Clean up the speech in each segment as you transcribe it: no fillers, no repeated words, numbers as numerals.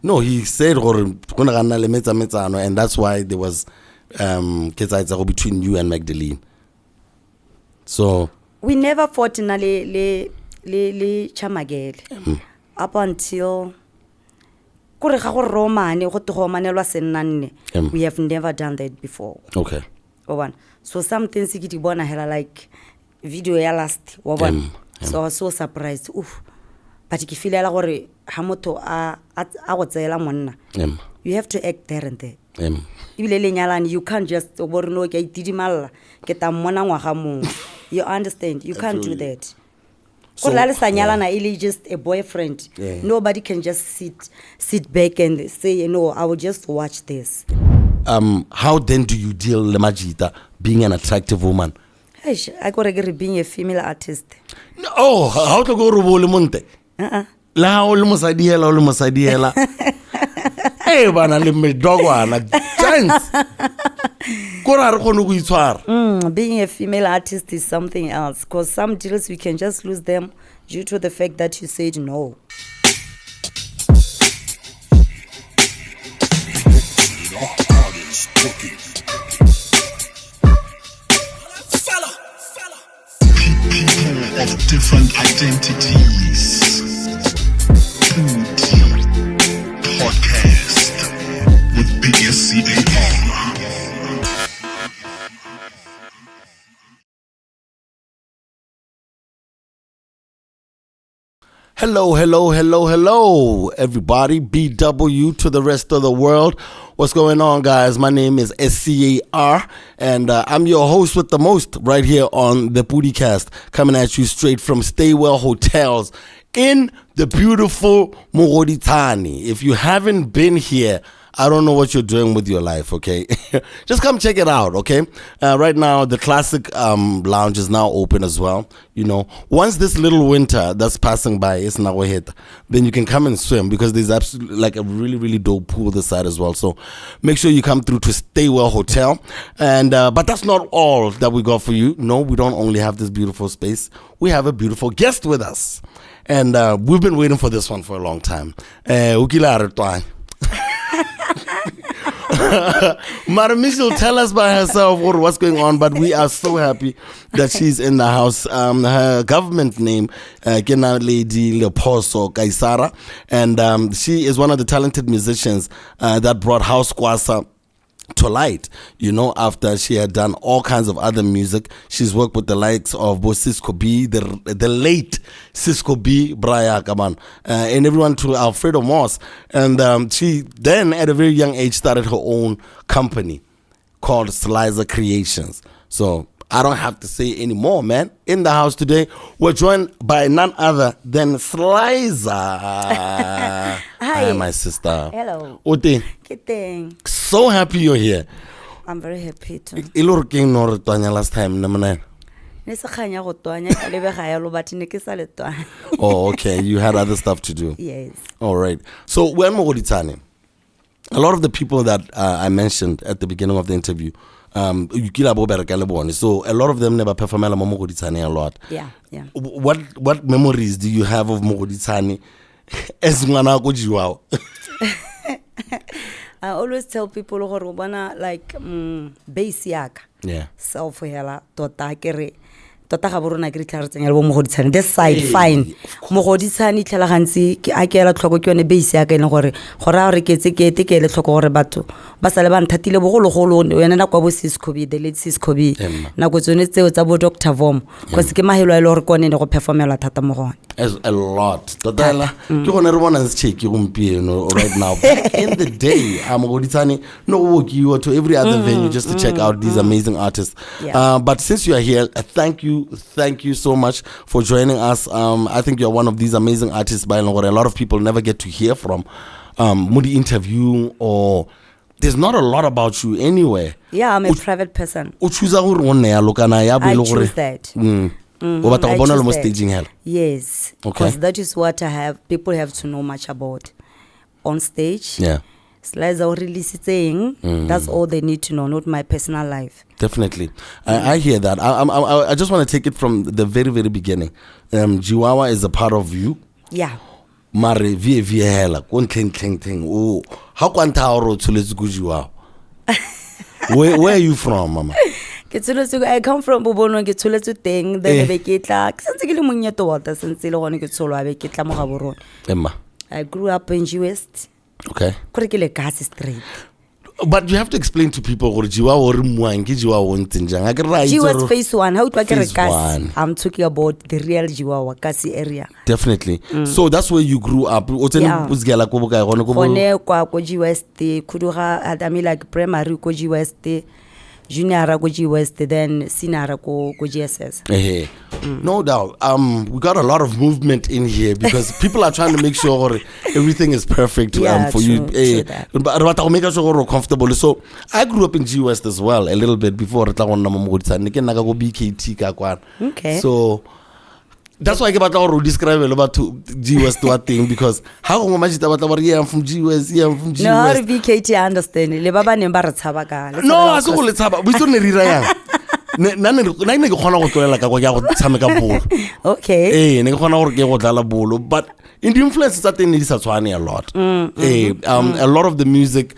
No, he said and that's why there was between you and Magdalene. So we never fought in le CharmaGal up until we have never done that before. Okay. So some things like video last. So I was so surprised. Oof. But if you feel like you have to act there and there. You can't just you understand? You can't do that. So, just a boyfriend. Yeah. Nobody can just sit back and say, I will just watch this. How then do you deal Lemajita being an attractive woman? I got to being a female artist. Oh, how to go to Monte? La almost idea. Hey, bana le me dogwana chance. Being a female artist is something else, because some deals we can just lose them due to the fact that you said no. People of different identities. Podcast with PODI-CAST. Hello, everybody. BW to the rest of the world. What's going on, guys? My name is SCAR, and I'm your host with the most right here on the Podicast, coming at you straight from Staywell Hotels in the beautiful Mogoditani. If you haven't been here, I don't know what you're doing with your life, okay? Just come check it out, okay? Right now, the classic lounge is now open as well. You know, once this little winter that's passing by is now ahead, then you can come and swim, because there's absolutely like a really, really dope pool this side as well. So make sure you come through to Staywell Hotel. And but that's not all that we got for you. No, we don't only have this beautiful space. We have a beautiful guest with us. And we've been waiting for this one for a long time. Madam Michelle, tell us by herself what's going on, but we are so happy that she's in the house. Her government name, Kena Lady Leoposo Kaisara, and she is one of the talented musicians that brought House Kwasa to light, you know, after she had done all kinds of other music. She's worked with the likes of both Cisco B, the late Cisco B, Braya Kaman, and everyone to Alfredo Moss. And she then, at a very young age, started her own company called Slizer Creations. So I don't have to say any more, man. In the house today, we're joined by none other than Slizer. Hi, my sister. Hello. Ote. So happy you're here. I'm very happy too. Last time, oh, okay. You had other stuff to do. Yes. All right. So we're in Mogoditani. A lot of the people that I mentioned at the beginning of the interview, so a lot of them never perform at Mogoditani a lot. Yeah. What memories do you have of Mogoditani as Ngwana? I always tell people like base yak. Yeah. Self hela tota kere tota ga borona ke tlharetsa ya bo Mogoditani this side fine Mogoditani tlhela gantsi ke a ke ela tlhoko ke yone base ya ka ene gore re ketse ke le tlhoko gore batho ba sale ba nthatile bogologolo wena na kwa bo Cisco B the late Cisco B na go tsone tseo tsa bo Dr. Vom because ke mahelo a ile gore kone go performela thata mo gone as a lot totala ke gone re bona check gompieno right now. Back in the day Mogoditani no work you to every other venue just to check out these amazing artists. But since you are here, thank you so much for joining us. I think you're one of these amazing artists by a lot of people never get to hear from. Moody interview, or there's not a lot about you anywhere. Yeah, I'm a private person. I choose that. Staging yes, because that is what I have. People have to know much about on stage. Yeah. Slizer release thing. That's all they need to know, not my personal life. Definitely, I hear that. I just want to take it from the very, very beginning. Jiwawa is a part of you. Yeah. Mare vie hela ko ntleng o ha kwanta hore o tshuletse go jiwa. Where are you from, mama? I come from Bobono, ke tshuletse teng, then be ke tla ke sentse ke le monnye tota sentse le gone ke tsholwa be ke tla mo ga borona. Emma. I grew up in G West. Okay. Kore ke le Gas Street. But you have to explain to people gore jiwa o re muang ke jiwa o nteng jang. Ga ke ra G West phase 1, how to get Phase Gas. I'm talking about the real Jiwa Wakasi area. Definitely. So that's where you grew up. O tsene uzgela go bokae gone go bo. Gone kwa ko G West, kuduga I mean like primary ko G West, junior ko G West, then senior ko GSS. No doubt. We got a lot of movement in here because people are trying to make sure everything is perfect for you. But I'll make sure you're comfortable. So I grew up in G West as well a little bit before. Okay. So that's why I about to describe about to G West thing because how much I'm from G West, I'm from G West. No, how BKT understand? Le baba nemba re tshaba ka. No, aso go le tshaba. We don't rira yang. Na ne ke khona go tlolela ka go ya go tshameka bolo. Okay. Ne ke khona gore ke go dlala bolo, but in the influences that they need is a lot. A lot of the music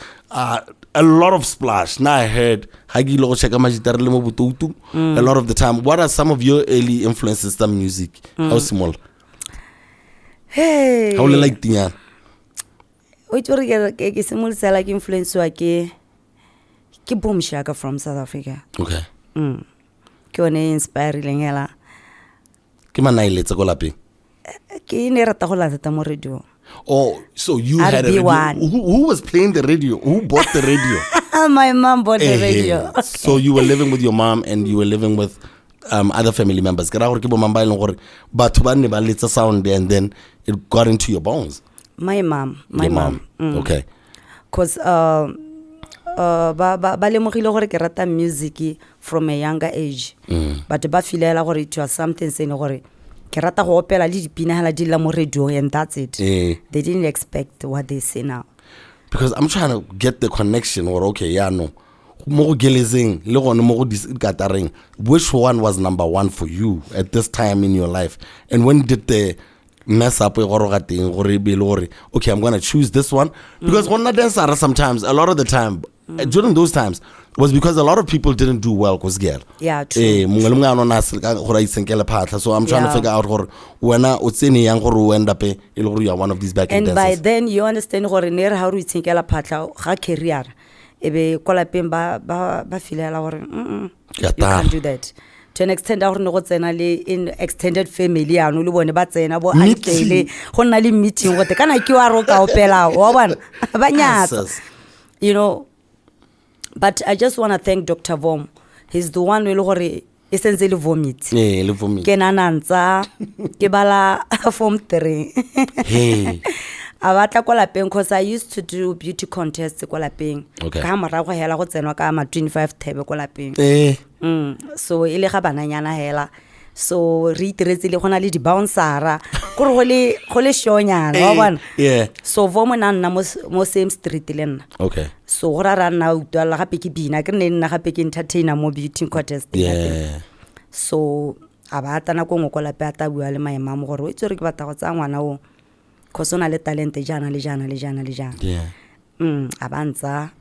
a lot of splash. Now I heard Hagi lo check magitare le mo bututu a lot of the time. What are some of your early influences in music? How small? Hey. How like tinya? Wait, ke simul sa like influence wa ke Boom Shaka from South Africa. Okay. Ke one inspiring hela. Ke mana iletsa go lapeng? Ke ne rata go latsa mo radio. Oh, so you had a radio. Who was playing the radio? Who bought the radio? My mom bought the radio. Okay. So you were living with your mom and you were living with other family members. But sound and then it got into your bones. My mom. Okay. Because ba lemogile gore ke rata music from a younger age. But ba filela gore it was something saying gore ke rata go opela le dipina hala di la mo radio and that's it. They didn't expect what they say now. Because I'm trying to get the connection or okay, no. Which one was number one for you at this time in your life? And when did the mess up okay, I'm gonna choose this one? Because sometimes a lot of the time during those times was because a lot of people didn't do well cause girl. Yeah, true. So I'm trying to figure out when you are one of these backing dancers. And by then you understand how to think career. Ebe kola peng ba filela gore you can't do that. To an extent gore no go tsena le in extended family anu le bone ba tsena bo ankele go nna le meeting gote kana ke wa roka opela wa bona ba nyatsa. You know, but I just want to thank Dr. Vom. He's the one who gore essentially vomit. Le vomit. Ke nanantsa ke bala form 3. Hey. Abatla kwa lapeng because I used to do beauty contests kwa lapeng. Okay. Ka morago go hela go tsenwa ka ma 25 thebe kwa lapeng. So ile ga bananyana hela. So re itiretse le gona le di bouncera. Gore go le shonyana wa bona. Yeah. So vomo nna mo same street le nna. Okay. So go rara nna utwala gape ke bina ke nne nna gape ke entertainer mo beauty contest. Yeah. So abatana go ngo kwa lapeng ata bua le maema mo gore o tsere ke batla go tsa ngwana o. Because on a talent jana. Yeah. Avanza.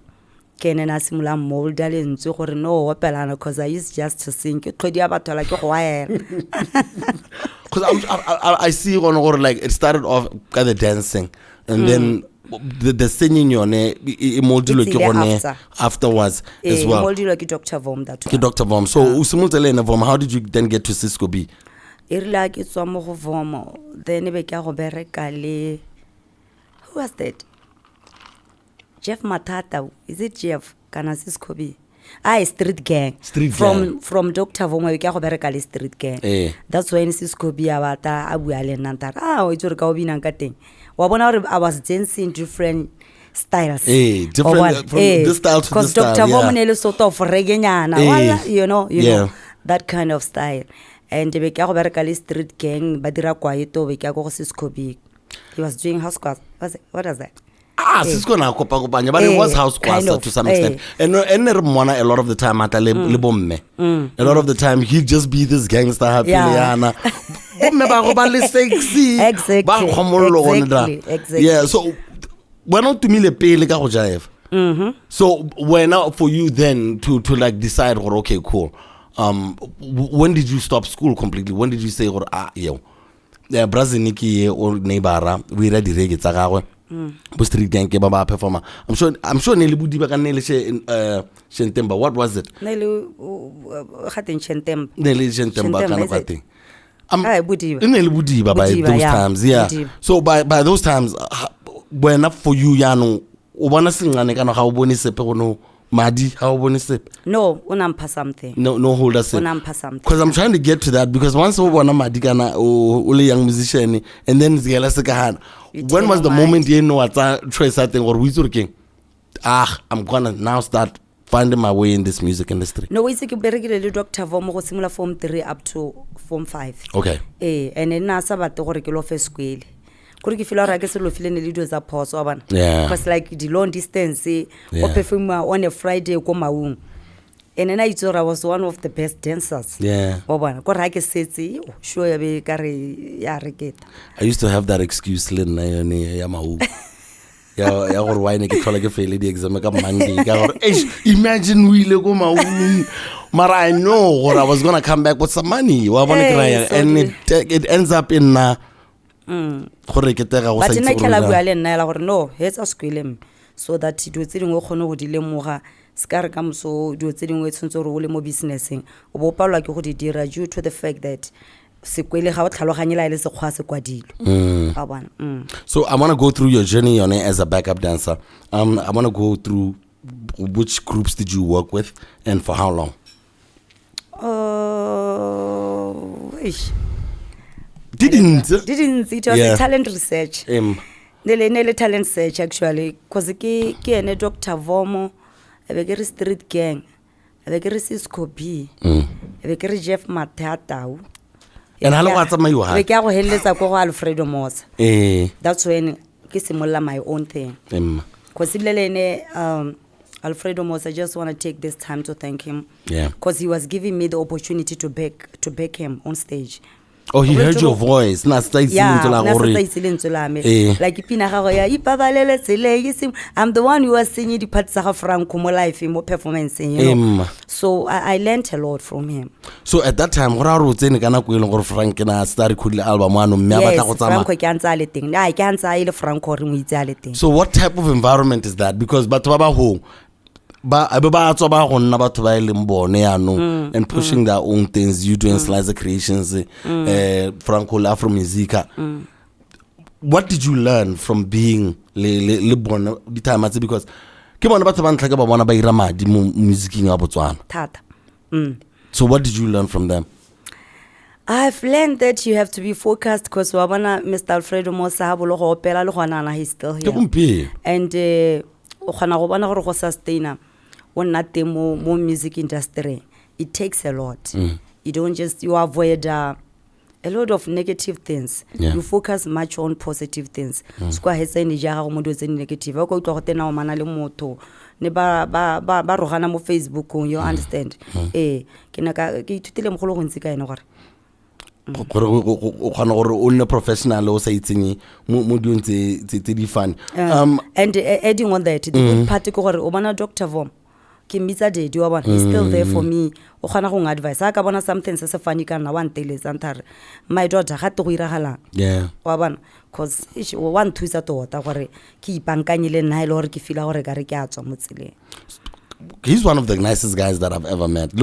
Kene na simula mold lentswe gore no opelana because I used just to sing. Ke tlhodi batho la ke go waela. Because I see like it started off by the dancing and then the singing afterwards as well. Moldilo ke Dr. Vom that one. Dr. Vom. So usumultele Vom, how did you then get to Cisco B? Irla ke tswa mo go Vom. Then be ke go bereka le who was that? Jeff Matata. Is it Jeff? Kana Cisco B? Street Gang. From Dr. Vom we ke go bereka le Street Gang. That's when Cisco B abata abua le nantara. O itse re ka o bina ka teng. Wa bona gore I was dancing different styles. Different from this style to this style. Because Dr. Vom ne le sort of reggae nyana. You know that kind of style. And be ke go bereka le Street Gang ba dira kwaito be ke go Cisco B. He was doing house squad. What was that? Sis gonna kopanya, but it was house kwasa to some extent. And a lot of the time at a lot of the time he'd just be this gangster happy Liana. Sexy. Exactly. Yeah, so we're not to me le pele ka go jive. So when for you then to like decide, okay, cool. When did you stop school completely? When did you say, Braziliki or neighbor, we ready reggae tagawe? Street gang ke baba performer. I'm sure Nelly Budi baka Nelly Shentemba. What was it? Nelly khatin Shentemba. Nelly Shentemba kind of thing. Nelly Budi by those yeah. times, yeah. Budiba. So by those times, when up for you, Yano, ubana singane kana how boni sepe no Madi, how boni sepe? No, unampa something. No hold us. Unampa something. Because I'm trying to get to that because once we wana Madi kana ule young musician and then zigela sekahan. When was the moment you know what try something or we working? I'm gonna now start finding my way in this music industry. No, we say you berekile Dr. Vomo go simula form 3 up to form 5. Okay. And then na sa batho gore ke lo fe school. Kore ke feel like se lo file ne lido za phoso bana. Yeah. Because like the long distance o perform on a Friday ko Maung. And then I thought I was one of the best dancers. Yeah. Bana ko ra ke setse sure ya be ka re ya reketa. I used to have that excuse Lynn ya Maung. Ya gore why ne ke thola ke fail the exam ka Monday ka gore imagine we le go Maung. Mara I know or I was going to come back with some money. Wa bona ke and it ends up in gore ke tega go sa but itse nna ke la bua le nna la gore no hetsa skwelem so that do tse dingwe khone go di lemoga skare ka mso do tse dingwe tshwntse gore o le mo businessing o bo palwa ke go di dira due to the fact that sekwele ga o tlhaloganyela ile se khwa se kwadilo ba bona So I want to go through your journey on it as a backup dancer. I want to go through which groups did you work with and for how long? Didn't it was a talent research nele talent search actually cause ke ene Dr. Vomo ebe ke re street gang ebe ke re Cisco B ebe ke re Jeff Mathatau and how long time you had? Ke go helletsa go Alfredo Mosa that's when ke simolla my own thing cause ilele Alfredo Mosa, I just want to take this time to thank him because he was giving me the opportunity to back him on stage. Oh, he heard your voice. Like I'm the one who was singing the parts of Franco mo life in mo performance, you know. So I learned a lot from him. So at that time, what are you saying? Kana go ilong gore Frank na start cool album ano mme ba tla go tsama. Franco ke antsa le teng. I ke antsa ile Franco re mo itse le teng. So what type of environment is that? Because batho ba ho ba tswa ba go nna batho ba ile mbone ano and pushing their own things, you doing Slizer creations, Franco Afro musica. What did you learn from being le bona di time because ke bona batho ba ntlha ke ba bona ba ira madi mo musicing ya Botswana Tata. So what did you learn from them? I've learned that you have to be focused because wabana Mr. Alfredo Mosa ha bolo go opela le gona he's still here. And o khana go bona gore go sustaina when not the more music industry, it takes a lot. You don't just you avoid a lot of negative things. You focus much on positive things. Skwa hetsa ni ja go modo tse negative go tlo go tena o mana le motho ne ba rogana mo Facebook you understand ke na ka ke ithutile mogolo go ntse ka ena gore o khana gore o nne professional o sa itsenye mo diong tse di fun and adding on that the good part ke gore o bona Dr. Vom ke mitsa dedi wa bona he's still there for me o khana go advise ha ka bona something se se funny kana one tele santare my daughter ga te go iragala wa bona cause one thusa tota gore ke ipankanyele nna ile gore ke feel gore ka re ke a tswa mo tseleng. He's one of the nicest guys that I've ever met. And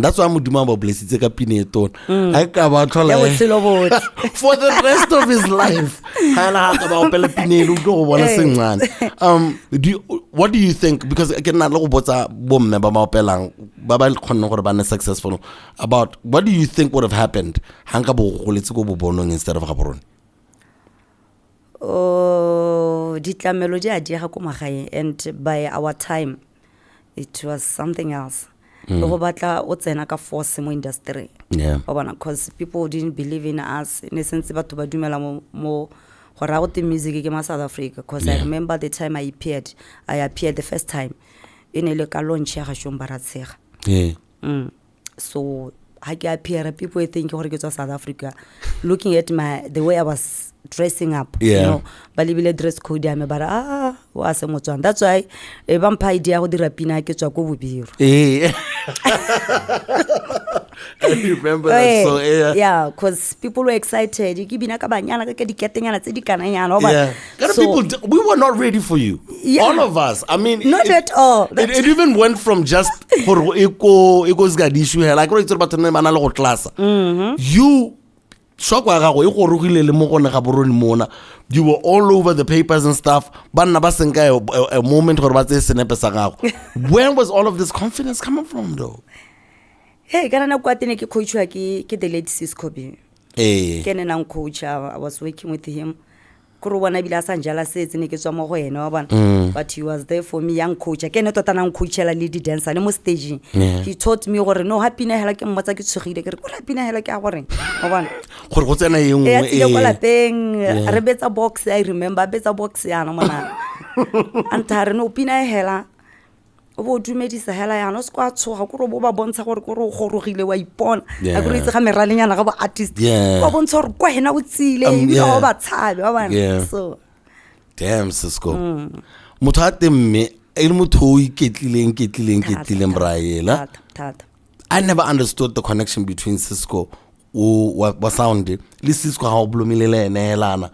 that's why I'm about blessed for the rest of his life. What do you think? Because successful about what do you think would have happened instead of Gaborone? And by our time it was something else. Force industry. Because people didn't believe in us. In a sense, but to dumela mo gore a go te music ke ma South Africa, because I remember the time I appeared the first time in a local launch ya ga Shombaratsega. So I appear, people think gore ke tswa South Africa, looking at the way I was dressing up, you know, balibile dress code ya me bara wa se Motswana. That's why e ba mpha idea go dira pina ke tswa go Bobiru. I remember that. So yeah, because people were excited. Ke bina ka banyana ka diketenyana tse di kananyana. So we were not ready for you. All of us. I mean, not at all. It even went from just for ego's gadishu here, like it's about to name another class. You shock wa gago e go rugile le mo gone ga borone mona. You were all over the papers and stuff. Banna ba senka a moment gore ba tse senepe sa gago. Where was all of this confidence coming from though? Hey, kana na kwatene ke coach wa ke the late Cisco B. Ke nang coach, I was working with him. Kuro bona bila sanjala setse ne ke tswa mo go ena wa bana. But he was there for me, young coach. Ke ne tota nang coachela le di dancer le mo staging. He taught me gore no happy na hela ke mmotsa ke tshogile ke re go happy na hela ke a gore. Wa bona. Gore go tsena e nngwe e go lapeng re betsa box. I remember betsa box yana mona. Antare no pina hela bo dumedisa hela yana se kwa tshoga go bo ba bontsha gore go gorogile wa ipona a go itse ga meralenyana ga bo artist ba bontsha gore kwa hena o tsile ba ba tshabe ba bana. So damn Cisco motho a temme e motho o iketlileng braela. I never understood the connection between Cisco wa sound le Cisco ha o blomile le ene helana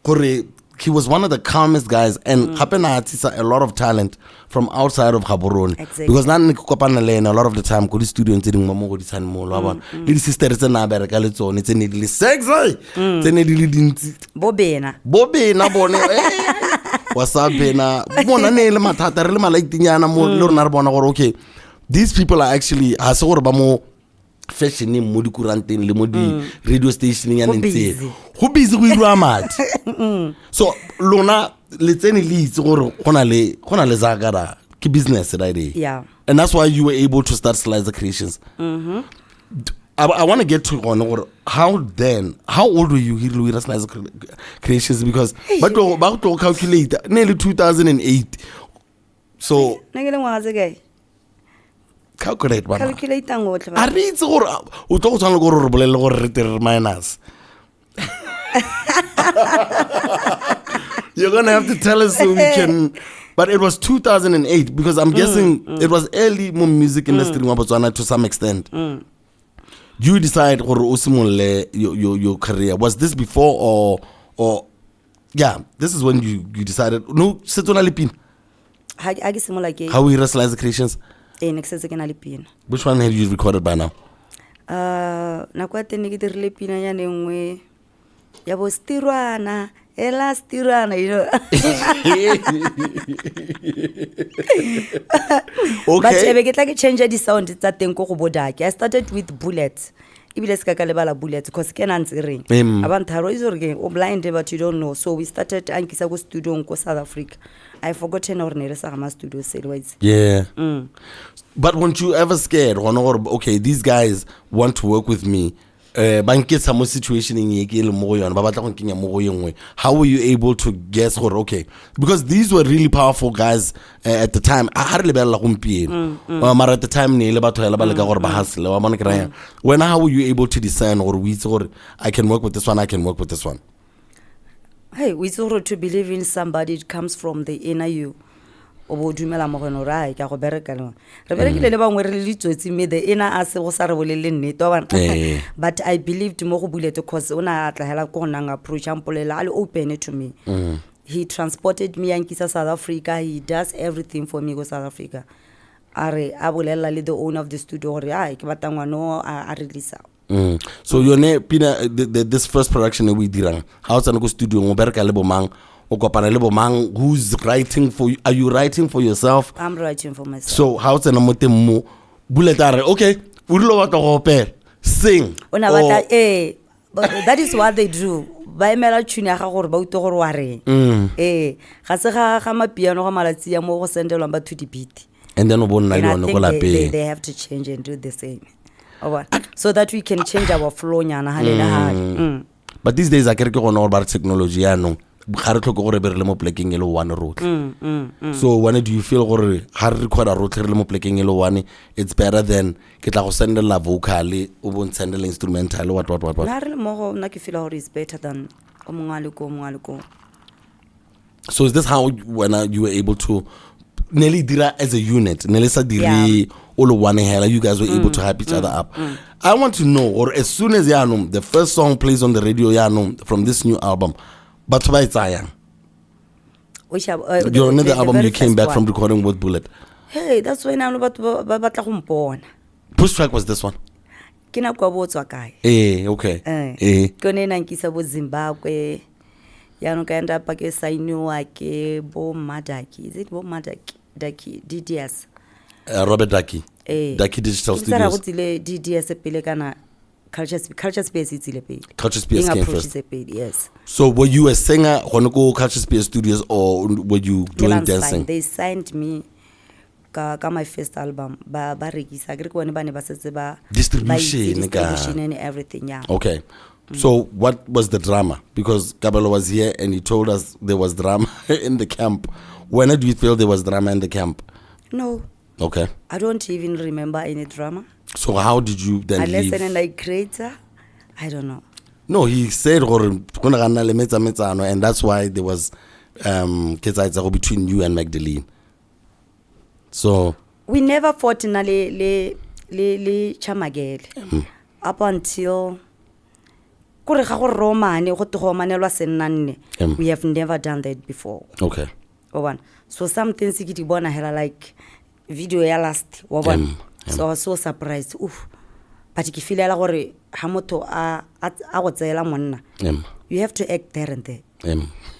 gore he was one of the calmest guys, and a lot of talent from outside of Gaborone. Because now a lot of the time go to studio and sitting mama go to san mo laba le sisters na bereka le tsone tse ne di le sexy tse ne di le dintsi bobena bone what's up bena bona ne le mathata re le malaitinyana mo le rona re bona gore okay, these people are actually ha se gore ba mo fashion mo di kuranteng le mo di radio station ya ntse go busy go irwa mati. So lona le tsene le itse gore gona le zakara ke business right there. Yeah, and that's why you were able to start Slizer Creations. I want to get to on how old were you here with Slizer Creations, because but to calculate nearly 2008. So calculate ngotlhe a re itse gore o tlo go tswana gore re bolele gore re tere minus. You're gonna have to tell us so we can. But it was 2008 because I'm guessing it was early music industry in Botswana to some extent. You decide gore o simole your career. Was this before or yeah, this is when you decided no setona lepin ha ke simola ke how we Slizer Creations. Which one have you recorded by now? Na kwa tene ke dirile pina ya nengwe ya bo stirwana ela stirwana, you know. Okay. But ebe ke tla ke change di sound tsa teng go bodake. I started with Bullets. Ibile ska ka lebala Bullets because ke na ntsireng abantharo is gore o blind but you don't know. So we started ankisa go studio ko South Africa. I forgotten or ne re sa ma studio selways. Yeah. But weren't you ever scared okay, these guys want to work with me? Banketsa mo situation in ye ke le mo yona ba batla go kenya mo go yengwe. How were you able to guess okay, because these were really powerful guys at the time. A re lebella gompieno mara at the time ne le batho hela ba le ka gore ba hustle wa bona kraya. When how were you able to discern or we gore I can work with this one, I can work with this one? Hey, we sort to believe in somebody, it comes from the inner you. Obo dumela mo gone ra ka go bereka le re berekile le bangwe re le tsotsi me the inner as go sa re bolele nnete wa bana. But I believed mo go bulete because ona tla hela go nang approach ampolela ali open to me. He transported me ankisa South Africa. He does everything for me go South Africa. Are a bolela le the owner of the studio re ke batangwa no a release. So your name pina this first production that we dirang how it's go studio mo bereka le bomang o kopana le bomang who's writing for you? Are you writing for yourself? I'm writing for myself. So how it's mo temo bulletare okay o dilo wa go opera sing ona bata that is what they do. Ba emela tune ya ga gore ba uto gore wa reng ga se ga mapiano ga malatsi ya mo go sendelwa ba to the beat, and then o bona le one go lapeng they have to change and do the same. So that we can change our flow nyana halela ha. but these days I can't go on about technology. I know. So when do you feel gore ha re record a rotle le mo plekeng e le one it's better than ke tla go sendela vocal o bo sendela instrumental what la re mo nna ke feel gore is better than ko. So is this how when you were able to Nelly dira as a unit Nelly sa diri all one hela you guys were able to hype each other up? I want to know, or as soon as the first song plays on the radio from this new album, but by Zion. You're another album you came back from recording with Bullet. Hey, that's when I'm about Which track was this one? Kina kwa Botswana. Okay. Kone na nkisa bo Zimbabwe. Yano kaenda pa ke sainiwa ke bo Madaki. Is it bo Madaki? DDS. Robert Daki. Daki Digital Studios. Sara gotile DDS pele kana culture space itile pele. Culture space came first. Yes. So were you a singer when you go Culture Space Studios, or were you doing dancing? They signed me ka my first album. Ba regisa gre ko ne ba setse ba distribution and everything, yeah. Okay. So what was the drama? Because Kabelo was here and he told us there was drama in the camp. When do you feel there was drama in the camp? No. Okay. I don't even remember any drama. So how did you then leave? Unless like creator, I don't know. No, he said and that's why there was between you and Magdalene. So we never fought in le CharmaGal up until we have never done that before. Okay. So some things like video last so I was so surprised. But you feel like you have to act there and there.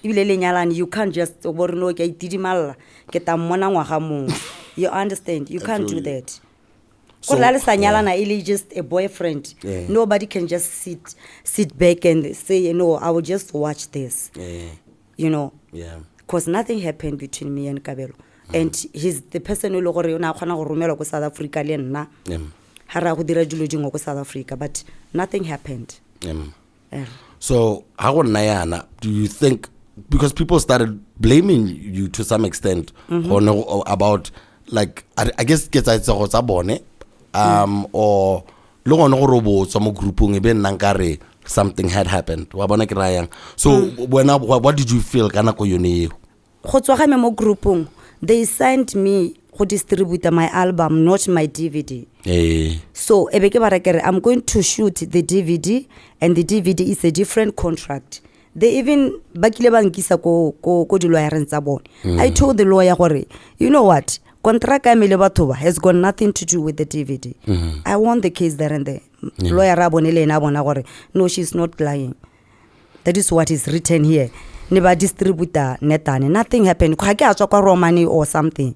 You can't just you understand? You can't do that. So, just a boyfriend. Nobody can just sit back and say, I will just watch this. You know? Because nothing happened between me and Kabelo. And he's the person who go South Africa South Africa, but nothing happened. So how do you think, because people started blaming you to some extent about, like, I guess or something had happened. So what did you feel? They signed me to distribute my album, not my DVD. So I'm going to shoot the DVD, and the DVD is a different contract. They even I told the lawyer, you know what? Contract has got nothing to do with the DVD. I won the case there and there. Lawyer no, she's not lying. That is what is written here. Never distributor netane. Nothing happened. Money or something.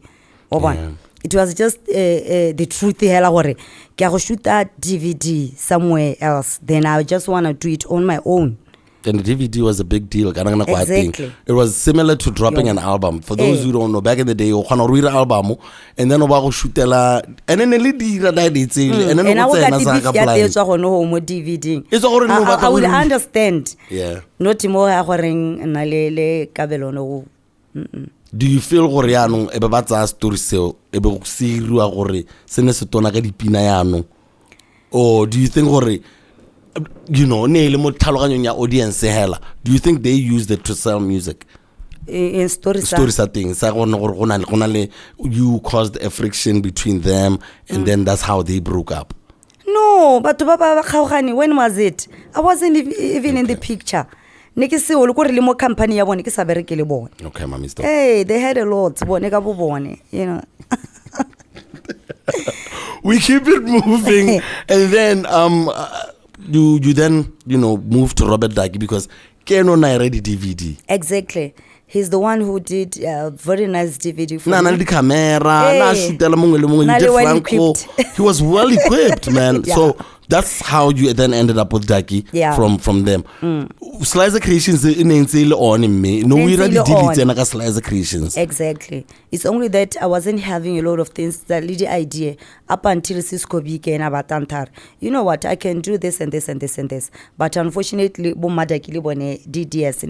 It was just the truth. I shoot that DVD somewhere else. Then I just want to do it on my own. And the DVD was a big deal. Exactly. It was similar to dropping an album. For those who don't know, back in the day, you read an album and then you shoot and then the DVD. I will understand. Yeah. Not more Do you feel gore yaanong e be ba tsa story seo e be go siriwa gore se ne se tona ka dipina yaanong, or do you think gore ne le mo tlhaloganyong ya audience hela, do you think they used it to sell music in story things sa gone gore gona le you caused a friction between them and then that's how they broke up? No, but when was it? I wasn't even in the picture. Okay, mommy, stop. Hey, they had a lot. You know. We keep it moving, and then you then move to Robert Daki because Keno na already DVD. Exactly. He's the one who did a very nice DVD for me. The camera, he was well equipped, man. Yeah. So that's how you then ended up with Ducky from them. Slizer Creations in on me. No, we already did it Slizer Creations. Exactly. It's only that I wasn't having a lot of things that lead the idea up until Cisco became about Antar. You know what? I can do this and this and this and this. But unfortunately, Bomadaki bone DDS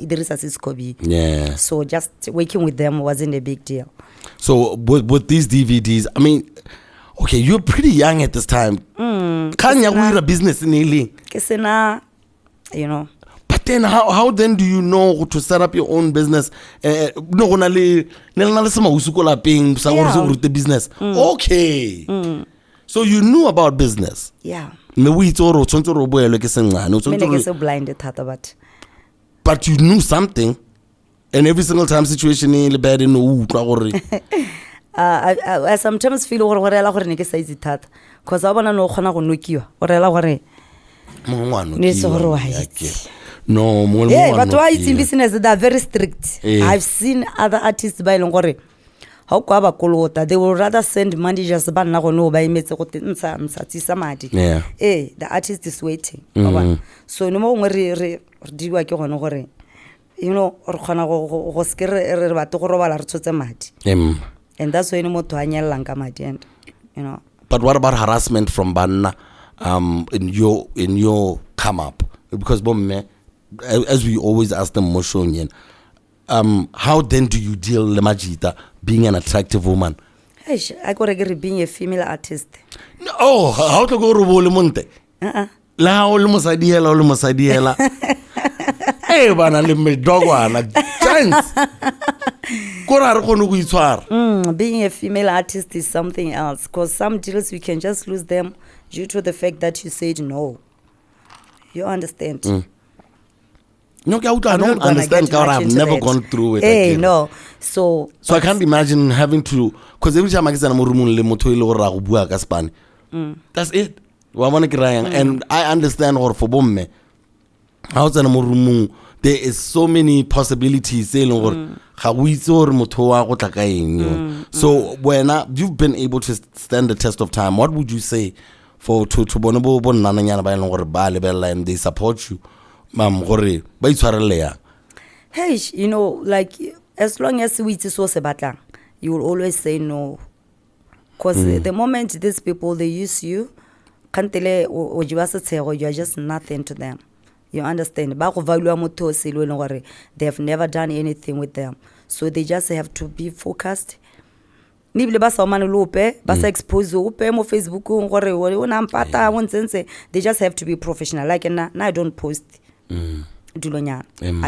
there is a Cisco. Yeah. So just working with them wasn't a big deal. So with these DVDs, I mean, okay, you're pretty young at this time. Can you a business in Millie? You know. But then how then do you know to set up your own business? No, the business. Okay. So you knew about business. Yeah. Blinded, but you knew something. And every single time situation in bad in I sometimes feel because I want to know no, but why it's in business they are very strict. I've seen other artists by Longore. How Kolota, they will rather send money just by somebody. Yeah. The artist is waiting. So no more you know, or and that's why no more to you know. But what about harassment from Banna in your come up? Because as we always ask them, how then do you deal Lemajita being an attractive woman? I got to being a female artist. Oh, how to go to Monte? La almost idea. Hey, bana le dog one chance. Being a female artist is something else, because some deals we can just lose them due to the fact that you said no. You understand? No, I don't understand how I've never gone through it. Hey, no. So I can't imagine having to, because every time I get a that's it. And I understand or for bomme. There is so many possibilities. So when you've been able to stand the test of time, what would you say for to bonobo and they support you? Hey, you know, like as long as we so sebatlang, you will always say no. Because the moment these people they use you, you are just nothing to them. You understand? They have never done anything with them. So they just have to be focused. They just have to be professional. Like now I don't post. I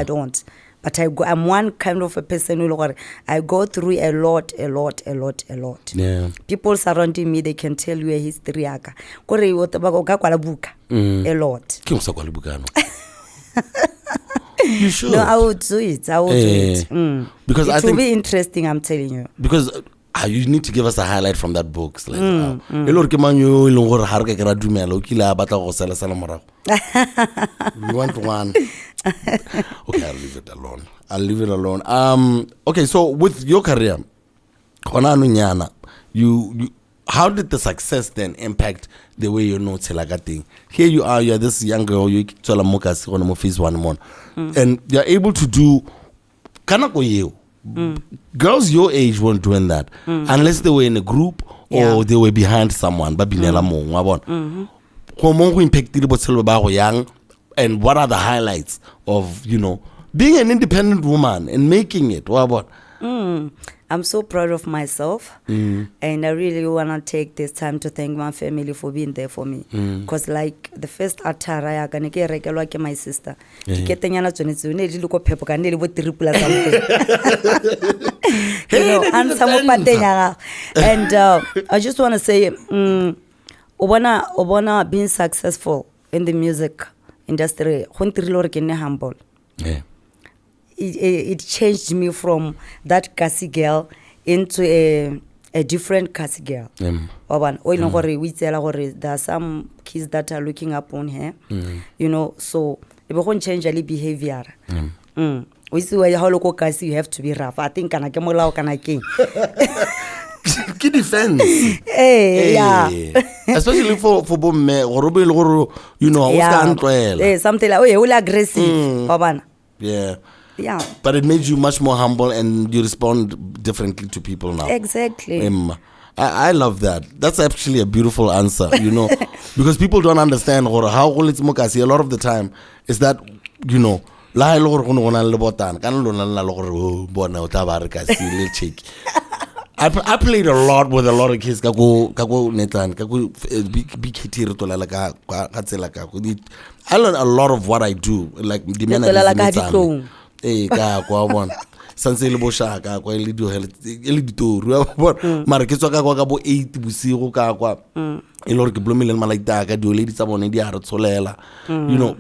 don't. But I'm one kind of a person who I go through a lot. Yeah. People surrounding me, they can tell you a history. A lot. You should. No, I would do it. Because it will be interesting, I'm telling you. Because you need to give us a highlight from that book. Like, you want one? Okay, I'll leave it alone. Okay, so with your career, you how did the success then impact the way you know Telagating? Here you are, you're this young girl, you tell and you're able to do girls your age weren't doing that unless they were in a group or they were behind someone. And what are the highlights of, you know, being an independent woman and making it? What about? I'm so proud of myself, and I really want to take this time to thank my family for being there for me. Because like the first attire, I can get my sister. And I just want to say, Obana being successful in the music industry, humble. Yeah. It changed me from that Cassie girl into a different Cassie girl. There are some kids that are looking up on her, you know, so it won't change any behavior. We see where how local Cassie you have to be rough. I think can I Ke defense. Yeah. Especially for bomme gore be le gore you know o ska ntwela. Something like o aggressive wa bana. Yeah. Yeah. But it made you much more humble and you respond differently to people now. Exactly. I love that. That's actually a beautiful answer, you know, because people don't understand how it's mokasi. A lot of the time is that, you know, I played a lot with a lot of kids. I learned a lot of what I do, like sanse le boshaka kwa le dio le ditori mara ke tswa ka kwa bo 8 bosigo ka kwa e lore ke blomile le malaita ka dio le ditsa bone di a re tsholela you know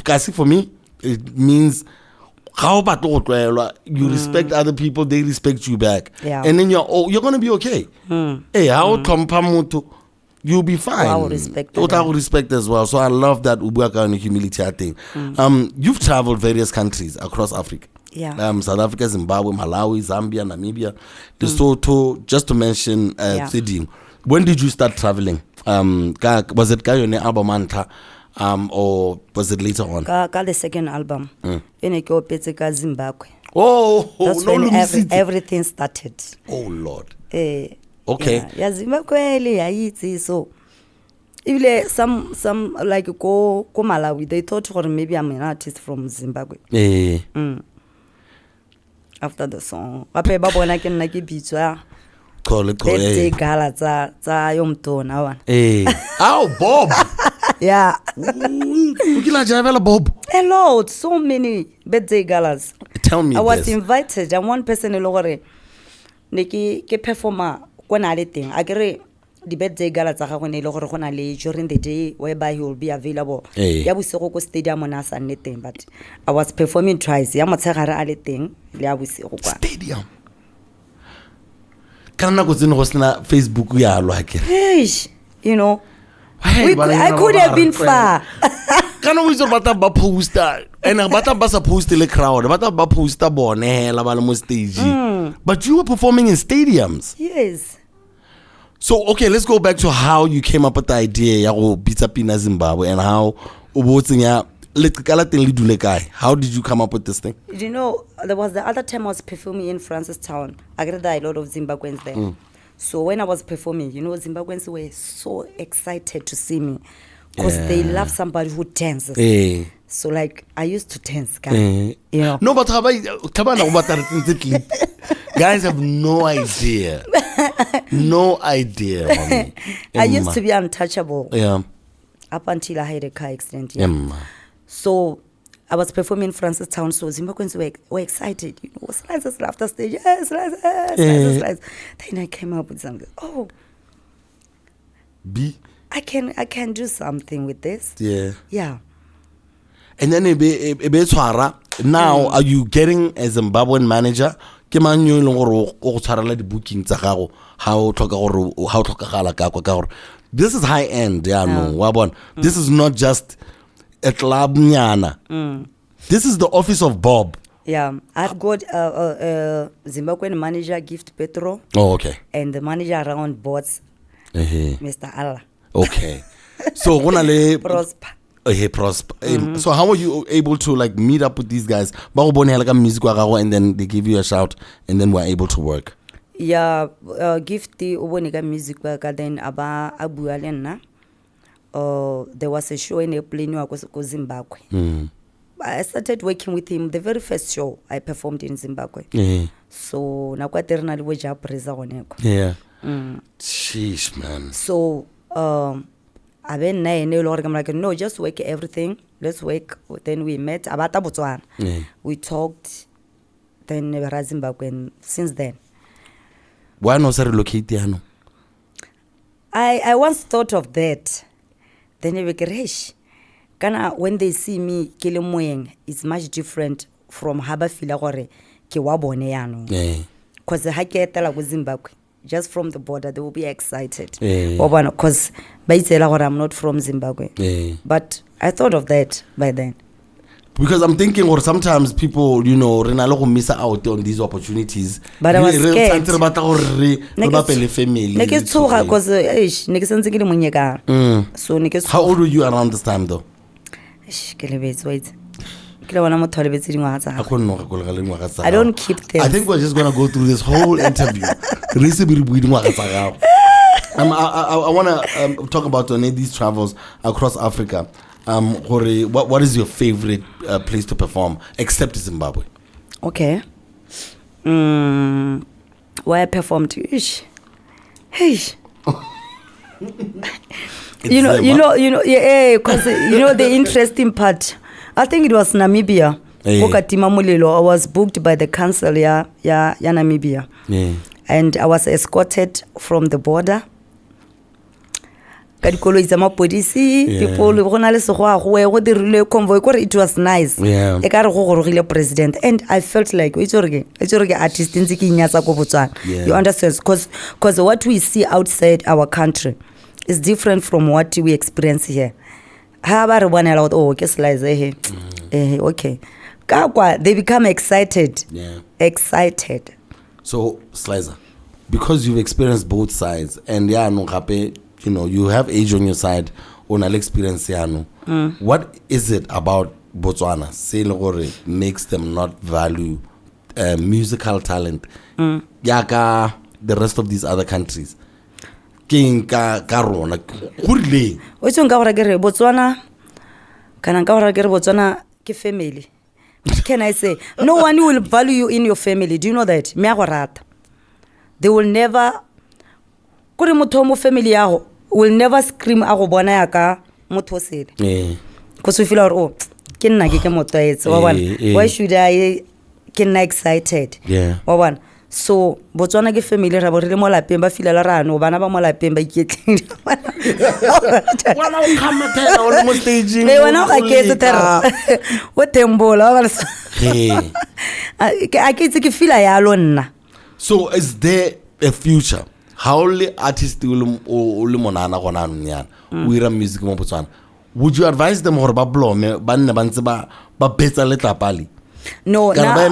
kasi for me it means how about you respect other people, they respect you back, and then you're going to be okay. Hey, how tompa mutu, you'll be fine. Respect as well. So I love that ubuaka and humility thing. You've traveled various countries across Africa. Yeah. South Africa, Zimbabwe, Malawi, Zambia, Namibia, Lesotho, just to mention Sydney. When did you start traveling? Was it Kayone Abamanta? Or was it later on? The second album. Zimbabwe. Oh, that's no, when everything started. Oh Lord. Okay. Yeah, Zimbabwe. So, if some like go Malawi, they thought maybe I'm an artist from Zimbabwe. After the song, Papa Babona can like pizza. Call it. Gala za yomtona. Oh, Bob. Yeah. Bob. A lot, so many birthday galas. Tell me I was this. invited, and one person in Lore, Niki, ke performer, when I thing. I get the birthday gala during the day whereby he will be available. Yabusoko Stadium on us and anything, but I was performing twice. Yamatsara thing, Stadium. Kana go tsena go sena Facebook ya like. You know. I could have been far. Kana we bata ba poster and bata ba sa post le crowd bata ba poster bone hela ba le mo stage. But you were performing in stadiums. Yes. So okay, let's go back to how you came up with the idea ya go bitsa pina Zimbabwe and how how did you come up with this thing? You know, there was the other time I was performing in Francistown. I got a lot of Zimbabweans there. So when I was performing, you know, Zimbabweans were so excited to see me because they love somebody who dances. So like I used to dance, guys. You know. No, but guys have no idea. No idea. Mommy. I used to be untouchable. Yeah. Up until I had a car accident. So I was performing in Francistown, so Zimbabweans were excited. You know, Slizer's after stage. Yes, Slizer. Then I came up with something. Oh, I can do something with this. Yeah. And then now are you getting a Zimbabwean manager? This is high end, no. This is not just a club nyana. This is the office of Bob. Yeah, I've got a Zimbabwean manager, Gift Petro. Oh, okay. And the manager around boards, Mr. Allah. Okay. So Prosper. Prosper. So how were you able to like meet up with these guys? And then they give you a shout, and then we're able to work. Yeah, Gift the Uboniga music work, then Aba Abu Alena. There was a show in a plane was Zimbabwe. I started working with him the very first show I performed in Zimbabwe. So nakwaterna liweja presa oneko. Yeah. Sheesh, man. So I'm like, no, just work everything. Let's work. Then we met abata Botswana. We talked. Then Zimbabwe, and since then. Why not relocate? I once thought of that. Then they were when they see me it's much different from Habafila gore ke wa bone yano. Because the haketela go Zimbabwe, just from the border, they will be excited. Because I'm not from Zimbabwe. But I thought of that by then. Because I'm thinking, or sometimes people, you know, re na le go miss out on these opportunities. But I was scared. Re batla gore re bapele family. Ne ke tshoga cause ne ke sentse ke le monnye ka. So ne ke How old were you around this time though? Ke lebetse wait. Ke le bona motho le betse dingwaga tsa. I don't keep things. I think we're just going to go through this whole interview. I want to talk about these travels across Africa. What is your favorite place to perform except Zimbabwe? Okay. Where I performed, hey. you know, yeah, because you know the interesting part. I think it was Namibia. I was booked by the council, Namibia. Yeah. And I was escorted from the border. People, it was nice. Yeah. President, and I felt like artist. You understand? Because what we see outside our country is different from what we experience here. How about one out? Oh, okay, Slizer. Okay. They become excited. Yeah. Excited. So, Slizer, because you've experienced both sides, and you know, you have age on your side, on an experience, what is it about Botswana, makes them not value musical talent? Yaka, the rest of these other countries. King Karona, Kurle. Which one Botswana? Can Botswana family? What can I say? No one will value you in your family. Do you know that? They will never. Family will never scream because we feel why should I get excited? Yeah. So Botswana ke family ra bo re mo lapeng ba filela rano bana ba mo lapeng ba iketleng Wana o khamatela o le mo staging le wana o ke tsetero o tembola ba ke ke feel ya lonna. So is there a future? How le artist o le monana gona nyana o ira music mo Botswana? Would you advise them gore ba blome ba nne ba ntse ba betsa le tlapali? No, ba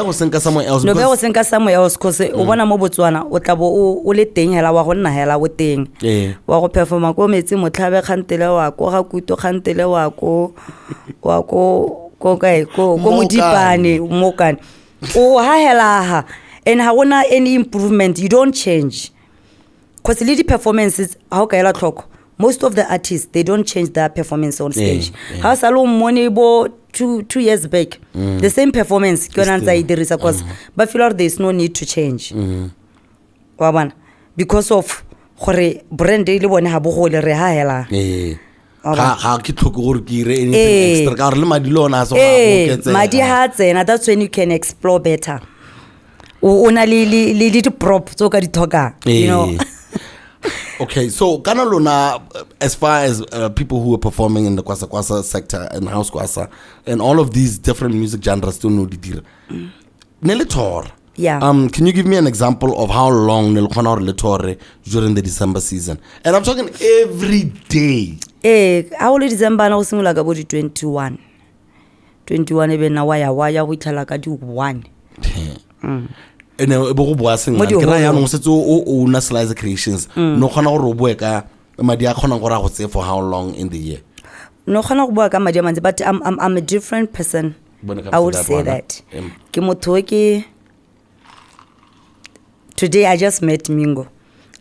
go senka somewhere else. No, ba go senka somewhere else because o bona mo Botswana o tla bo o le teng hela wa go nna hela o teng. Wa go performa ko metsi motlhabe khantele wa ko ga kuto khantele wa ko modipane mo kan. O ha hela ha and ha wona any improvement, you don't change. Because the performances how ka ela tlhoko. Most of the artists, they don't change their performance on stage. How Salom money bo 2 years back, the same performance. Because but feel like there's no need to change. Because of brand le bone ha bo go le re ha hela. Ha ke tlhoke gore ke ire anything extra ka re le madi lona so ga go madi ha tsena, that's when you can explore better. Una li prop tso ka di thoka, you know. Okay, so kana lona, as far as people who are performing in the kwasa sector and house kwasa and all of these different music genres to know the Nelly tour. Yeah. Can you give me an example of how long Nelly khona le tour during the December season? And I'm talking every day. How le December na o singula ka bo di 21 ebe na waya go ithala ka di 1. And bo go sing ke ra ya no setso o na Slizer creations no khona go ro boe ka madi a khona go ra go tse for how long in the year? No khona go boa ka madi a mantsi, but I'm a different person. I would say that ke motho ke today I just met Mingo.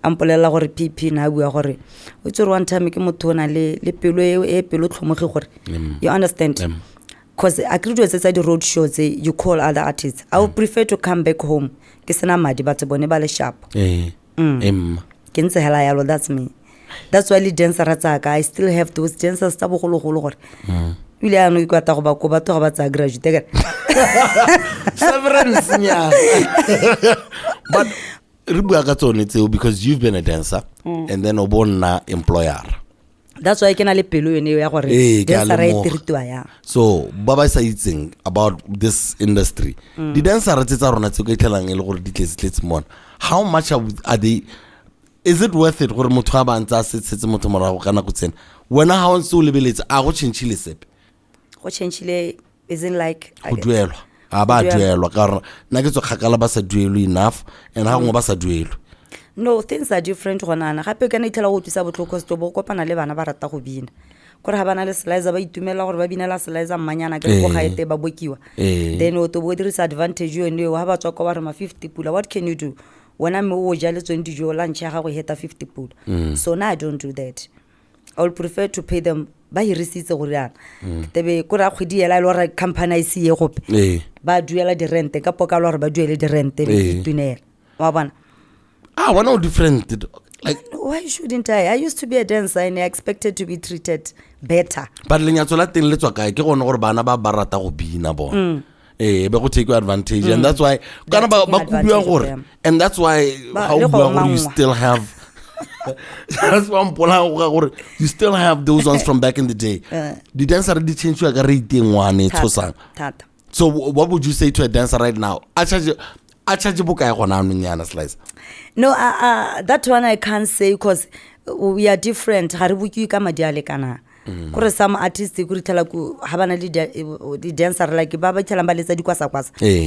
Ampolela gore PP na bua gore o tsore one time ke motho na le pelo e pelo tlhomoge gore you understand. Because I could do the road shows, you call other artists. I would prefer to come back home. That's sharp. That's me. That's why the dancer I still have those dancers. But because you've been a dancer and then a employer. That's why I can only pelo so baba sa itseng about this industry. The dancer tsa rona tse go itelang le gore di tletse mon. How much are they? Is it worth it gore motho a ba ntsa setse motho morago kana go tsena? Wena ha o ntse o lebeletse a go tshintshile sepe. go changeile isn't like go duelwa a ba duelwa ka gore nna ke tswa kgakala ba sa duelwe enough and ha ngwe ba sa duelwe. No, things are different gonana gape ka na itlhela go tlisa botlhoko se bo kopana le bana ba rata go bina gore ga bana le Slizer ba itumela gore ba binela Slizer mmanyana ke go gaete ba bokiwa then o to bo dirisa advantage yo ne ha ba tswa ko ba re ma 50 pula. What can you do when I'm o ja le tsweng dijo lunch ga go heta 50 pula? So now I don't do that. I would prefer to pay them ba hirisitse go riana tebe ko ra khwedi ela le gore company I see ye gope ba duela di rent ka poka le gore ba duele di rent le tunela wa bona. We're no different. Like, why shouldn't I used to be a dancer and I expected to be treated better. But lenyatso la teng le tswa kae ke gone gore bana ba rata go bina bona. Be go take advantage and that's why kana ba kubiwa gore and that's why how you still have that's why I'm gore you still have those ones from back in the day. The dancer di change ka rate ngwane tsosang. So what would you say to a dancer right now? I charge bokae gona nnyana Slizer? No, that one I can't say because we are different. Ha re buki ka madi a lekana. Gore some artists go ritela go ha bana le di dancer like ba ba tshela ba letsa di kwasa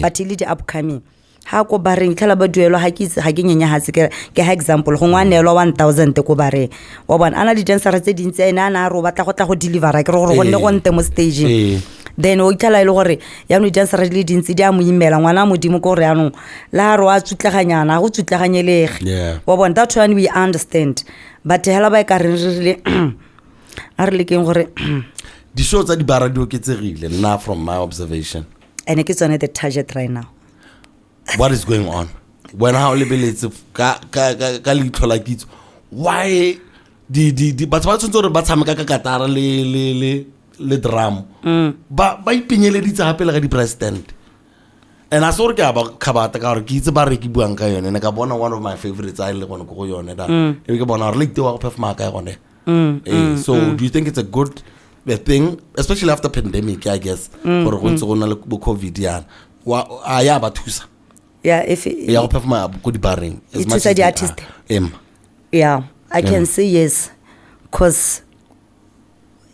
but le di upcoming ha ko ba reng tshela ba duelo ha ke nyenya ha se ke ha example go ngwanelwa 1000 ko ba re wa bona ana di dancer tse dintse ena na ro batla go tla go deliver ke re gore go nne go nte mo stage then o itla ile gore ya no dancer le dintse di a mo imela ngwana modimo ko re ano la ro a tsutlaganyana go tsutlaganyelege wa bona that one we understand but hela ba ka re rile a re lekeng gore di show tsa di bara di oketsegile nna from my observation and ke tsone the target right now. What is going on when how lebeletse ka litlo la kitso why di batho ba tsotso re ba tshameka ka katara le drum ba ipinyeleditse hape le ga di president and I saw ke ba khabata ka gore ke itse ba re ke buang ka yone ne ka bona one of my favorites I le gone go yone da e ke bona re le te wa go performa ka yone. So do you think it's a good thing especially after pandemic I guess gore go ntse go na le COVID yana wa ya ba thusa? If ya go performa go di barring as much as the artist I can say yes cause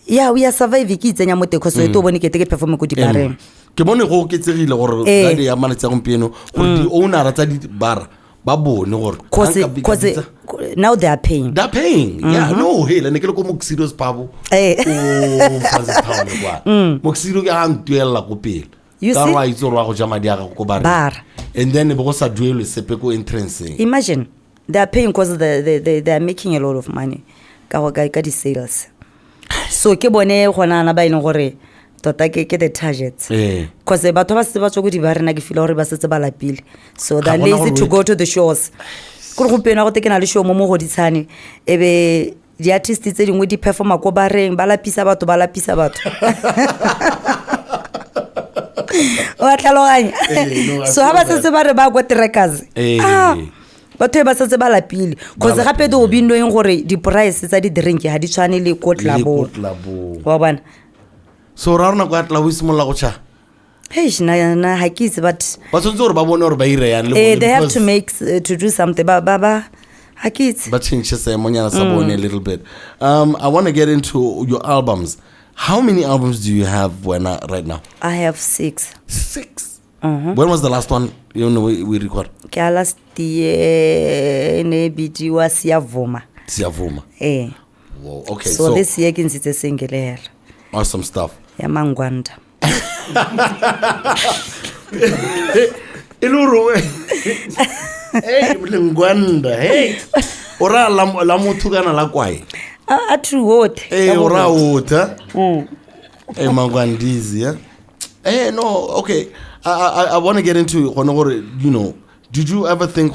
we are surviving ke tsenya mo teko so to bone ke te ke perform go di barring ke bone go ke tsegile gore ga di ya manetsa gompieno gore di owner tsa di bar ba bone gore cause now they are paying no hey le ne ke le ko Moxido's pabo faze town kwa Moxido ke antuela go pele ka wa itse go jama dia go bar and then bo go sa duelo sepe ko entrance. Imagine they are paying because they are making a lot of money ka di sales so ke bone gona na ba ile gore tota ke the targets because batho ba se ba tsoko di ba rena ke feel gore ba setse ba lapile so they are lazy to go to the shows go go pena go tekena le show mo go di tshane ebe di artists tse dingwe di performa ko ba reng ba lapisa batho wa tlaloganya so ha ba setse ba re ba go trackers batho ba setse ba lapile cause gape do bindoeng gore di price tsa di drink ha di tshwane le ko tlabo wa bona so ra rona kwa tla wisimolla go cha na ha ke itse but tsotse gore ba bone gore ba ire yana le they have to make to do something ba ha ke itse but change se monyana sa bone a little bit. I want to get into your albums. How many albums do you have right now? I have 6. When was the last one we record? Last year ne bidiwa Siyavuma. Wow, okay. So this year ke ntse single here. Awesome stuff. Ya mangwanda. Iluru. Hey, mlingwanda. Hey. Ora la motho kana la kwae. True what? Hey, ora wota. Hey, mangwandizi, yeah. Hey, no, okay. I want to get into did you ever think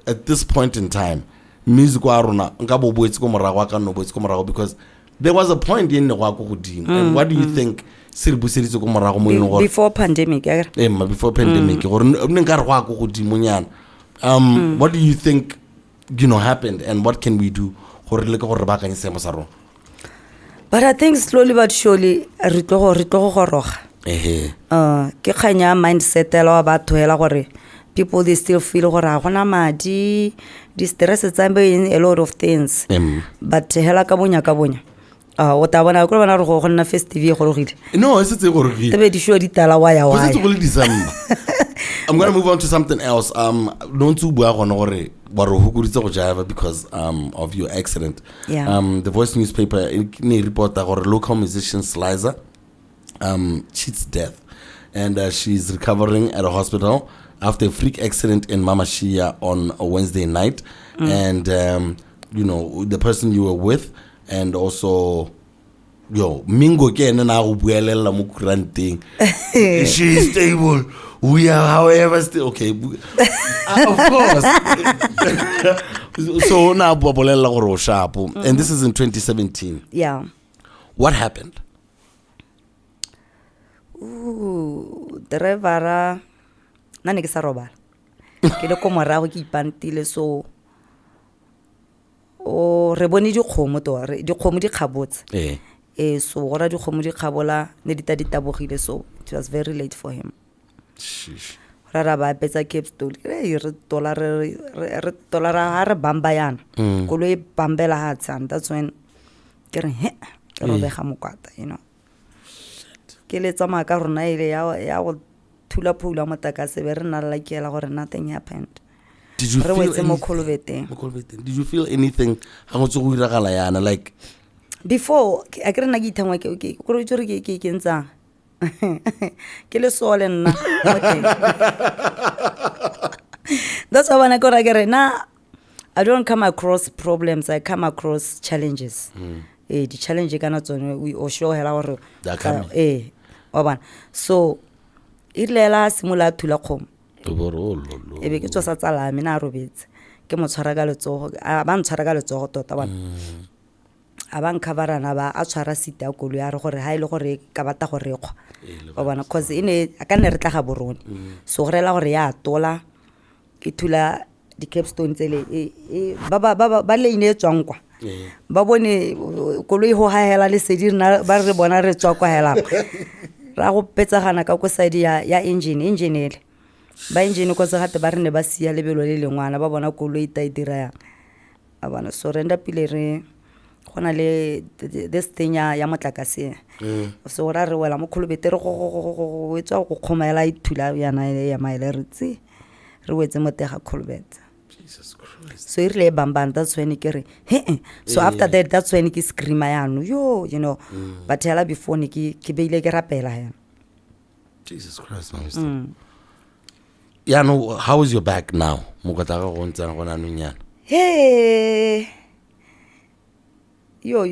at this point in time music wa rona nka bo boetse go morago ka no boetse go morago because there was a point in go go godimo and what do you think se buseditse go morago mo eno gore before pandemic before pandemic gore nne nka re go go godimo nyana what do you think happened and what can we do gore le go re ba kanye semo sa rona? But I think slowly but surely re tlo go goroga ke khanya mindset la batho hela gore people they still feel gore a gona madi di stress tsa in a lot of things but hela ka bonya o ta bona go bona re go nna festive e gorogile No, it's a gorogile. tebe di show di tala waya Because it's waya only December. I'm gonna move on to something else. Don't to bua gona gore wa re hukuritse go jive because of your accident. Yeah. The Voice newspaper ne reporta gore local musician Slizer cheats death, and she's recovering at a hospital after a freak accident in Mama Shia on a Wednesday night. And you know, the person you were with, and also Mingo ke ena na go buelela mo kuranteng. She is stable. We are, however, still okay. Of course. So now bolela gore o sharp, and this is in 2017. yeah What happened? driver na ne ke sa robala ke le ko morago ke ipantile so o re bone dikgomo dikgomo di kgabotse so gora dikgomo di kgabola ne di tabogile so it was very late for him. Sheesh. Ra ba betsa Cape Stone re tola ha re bamba yana kolo e bambela ha tsana that's when ke re ke robega mokwata you know ke le tsama ka rona ile ya go thula phula motakase be re nna la ke la gore nothing happened. Did you Re feel wetse mo Kolobeteng. Did you feel anything ha go tso go iragala yana like Before a ke re na ke ithangwa ke go re tsore ke ntsa ke le sole nna mo teng. That's why when I got na I don't come across problems, I come across challenges. The challenge kana tsone we o show hela gore wa bana so ilela simula thula khom e be ke tso sa tsala mina robetse ke mo tshwara ka letsogo ba ntshwara ka letsogo tota bana a ba nkavarana ba a tshwara sita ya kolo ya re gore ha ile gore ka bata gore kgwa wa bona cause ine a ka nne re tla ga borone so gore la gore ya tola ke thula di capstone tsele ba le ine tswang kwa ba bone kolo e ho haela le sedi ba re bona re tswa kwa hela ra go petsagana ka go side ya engine ele ba engine go se gate ba rene ba sia lebelo le lengwana ba bona kolo e ta dira ya a bona so renda pile re gona le this thing ya motlakase so ra re wela mo Kolobete re go etswa go khomela ithula yana ya maile re tsi re wetse mo tega Kolobete. Jesus Christ. So irile bambana that's when ke re so after that that's when ke scream yano you know but hela before ne ke beile ke rapela yana. Jesus Christ, my mister. Yeah, no, how is your back now? Mo ka tla go ntsa gona no nyana. Hey. Yo.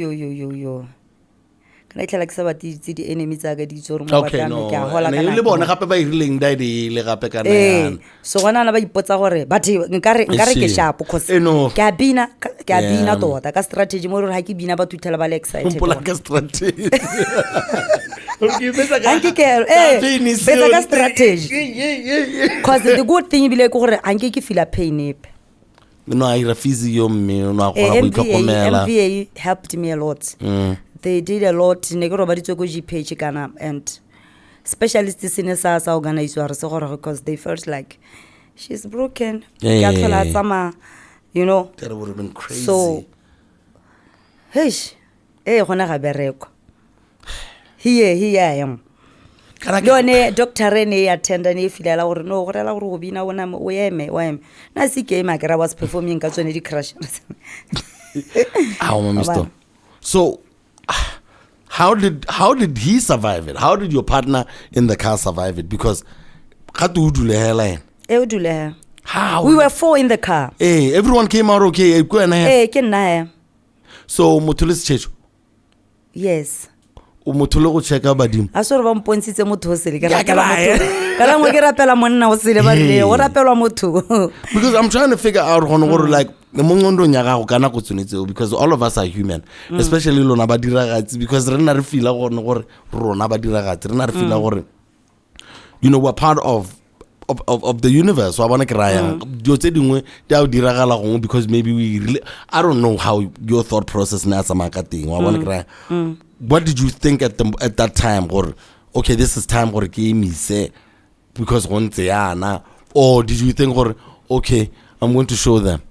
Kana itla ke sa batitse di enemies tsa ka di tsoro mo Okay, batla no. ke a hola Ne le bona gape ba irileng dai le gape kana yana. So gona na ba ipotsa gore but nkare ke sharp cause no. ke a bina tota ka strategy mo re ha ke bina ba tuthela ba le excited. Mpola ka strategy. Okay, Anke ke beta ka strategy. Cause the good thing bile ke gore anke ke feel pain epe. No, I ira physio mme no a gona go itlhokomela. MVA helped me a lot. They did a lot ne go roba ditso go GPH kana and specialists in sa organize wa re se gore because they felt like she's broken. Yeah. Sama, you know. That would have been crazy. So gona ga bereko. Here I am. Lone doctor Rene attended ne filela gore no gore la gore go bina bona o eme na se ke ema kera was performing ka tsone di crash. Oh, mister. So how did he survive it? How did your partner in the car survive it? Because how? We were 4 in the car. Hey, everyone came out okay. Ke nna. So motulis checho. Yes. Motho go checka badimo. A sore ba mpontshitse motho o sele ke rapela motho. Ka langwe ke rapela monna o sele ba le o rapelwa motho. Because I'm trying to figure out like mongondo nya ga go kana go tshwanetse because all of us are human, especially lona ba diragatsi because re nna re feel gore rona ba diragatsi re nna re feel gore you know we're part of the universe. Wa bona ke raya dio tse dingwe dia o diragala gongwe because maybe we really, I don't know how your thought process na sa makating. Wa bona ke raya. What did you think at that time? Or okay, this is time for game is because or did you think or okay, I'm going to show them?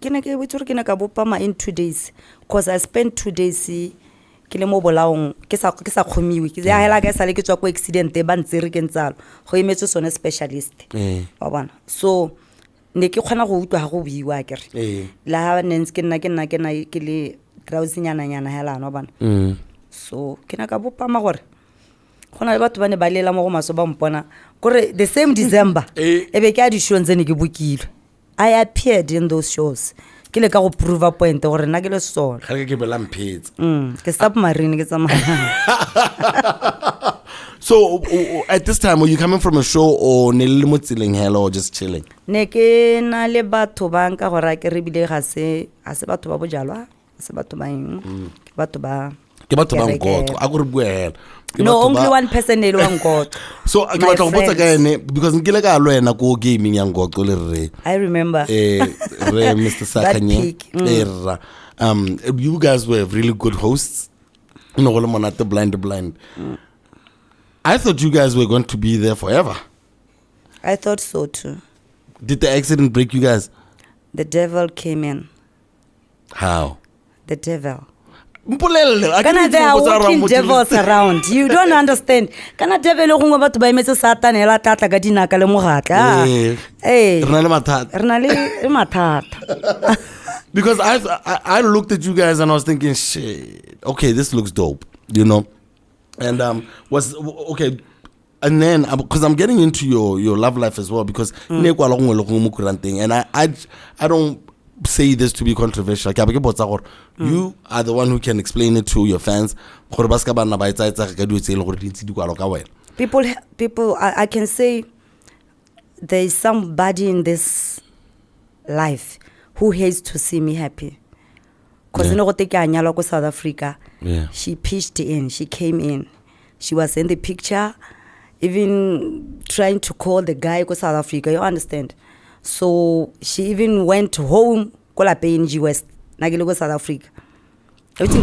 Ke ka bopa in 2 days because I spent 2 days ke ke le mo bolaong ke sa khomiwe ke ya hela ka sale ke tswa ko accident ba ntsere ke ntsalo go emetse sone specialist wa bona so ne ke khona go utlwa go buiwa ke re la nens ke nna ke le drowsy nyana hela no bona so ke na ka bopama gore gona le batho ba ne ba lela mo go maso ba mpona gore the same December ebe ke a di show ntsene ke bukilwe I appeared in those shows ke le ka go prove a point gore nna ke le sona ga ke bela mphetsa ke submarine ke tsamaya So at this time were you coming from a show or ne le mo tseleng hela or just chilling? Ne ke na le batho ba nka gore ke re bile ga se batho ba bojalwa se batho ba eng ke batho ba ngotlo a go re buela no only one person le one god so ke batla go botsa ka ene because nkile ka lwena ko gaming ya ngotlo le re I remember re Mr. Sakanye you guys were really good hosts no go le monate blind I thought you guys were going to be there forever. I thought so too. Did the accident break you guys? The devil came in. How? The devil. Kana there are walking devils around. You don't understand. Kana devil go ngwa batho ba emetse Satan hela tlatla ka dinaka le mogatla. Rena le mathata. Because I looked at you guys and I was thinking, shit, okay, this looks dope, you know? And was okay, and then because I'm getting into your love life as well because and I don't say this to be controversial. You are the one who can explain it to your fans. People, I can say there is somebody in this life who hates to see me happy. Because you know what go South Africa. Yeah. She pitched in, she came in. She was in the picture, even trying to call the guy go South Africa, you understand? So she even went home, call up in US, nagile go South Africa. Do you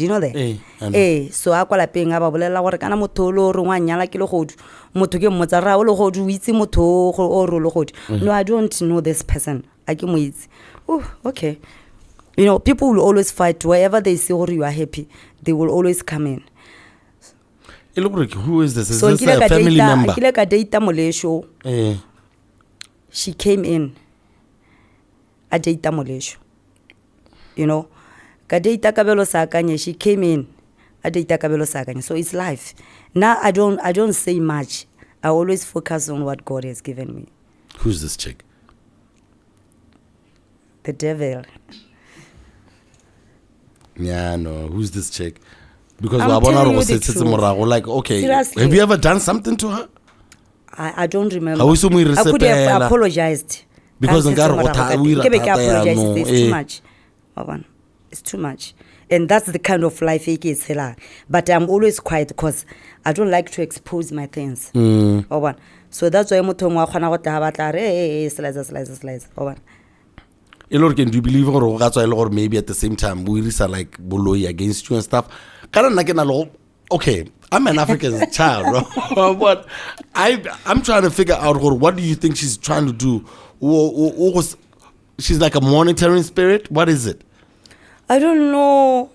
know that? So I call up in aba bolela gore kana motho lo re ngwa nyala ke le godu. Motho ke motsara o le godu o itse motho o ro le godu. No, I don't know this person. I ke mo itse. Oh, okay. You know, people will always fight. Wherever they see or you are happy, they will always come in. Who is this? Is this a family member? She came in. A data molesho. You know, Kadeita kabelo sakanye. She came in. A data kabelo sakanye. So it's life. Now I don't say much. I always focus on what God has given me. Who's this chick? The devil. Yeah, no. Who's this chick? Because like, okay, seriously. Have you ever done something to her? I don't remember. I could have apologized. Because it's too much. It's too much. And that's the kind of life it is. But I'm always quiet because I don't like to expose my things. So that's why I'm Slizer. Do you believe or maybe at the same time we are like bully against you and stuff? Okay, I'm an African child, bro. But I'm trying to figure out what do you think she's trying to do? She's like a monitoring spirit? What is it? I don't know.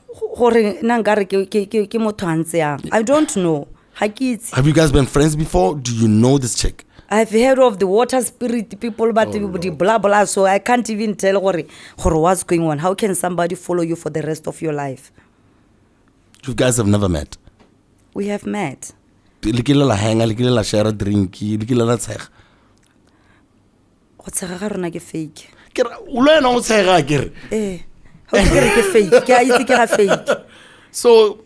I don't know. Have you guys been friends before? Do you know this chick? I've heard of the water spirit people, but blah blah. So I can't even tell what's going on. How can somebody follow you for the rest of your life? You guys have never met. We have met. Share a drink. What's a fake? So,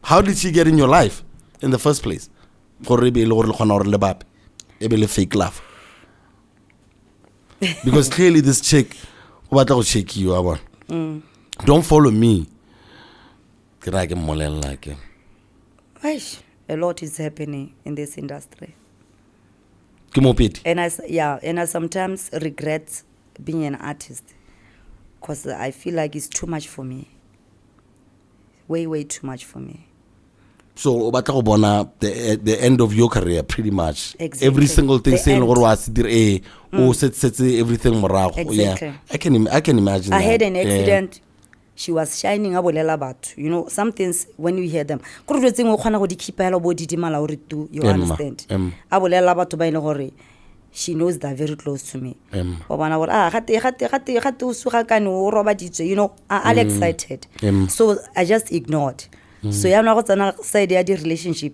how did she get in your life in the first place? Fake love. Because clearly this chick, what I'll shake you about. Don't follow me. A lot is happening in this industry. And I sometimes regret being an artist because I feel like it's too much for me. Way too much for me. So, the end of your career, pretty much. Exactly. Every single thing saying everything. Exactly. Yeah, I can imagine. I had an accident she was shining a bolela batho, you know, some things when you hear them go re tseng o khona go di keepela bo di dimala o re tu, you understand a bolela batho ba ile gore she knows that very close to me o bona gore gate o suga kane o roba ditse, you know, I'm excited so I just ignored so ya no go tsana side ya di relationship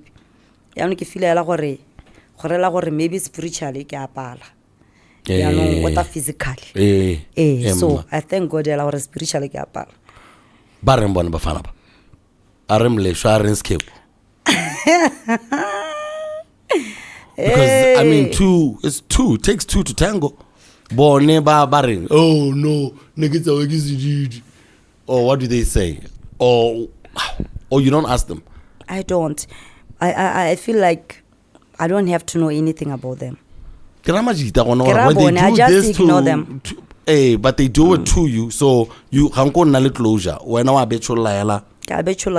ya no ke feelela gore maybe spiritually ke apala ya no what physically so I thank God ya la gore spiritually ke apala ba reng bona ba fana ba a re mlesho a reng skep because I mean it takes two to tango bone ba reng oh no negitsa wa kizididi or what do they say or you don't ask them? I don't. I feel like I don't have to know anything about them. When they do I just this ignore them. But they do it to you, so you can't go na closure. When I bet you lie,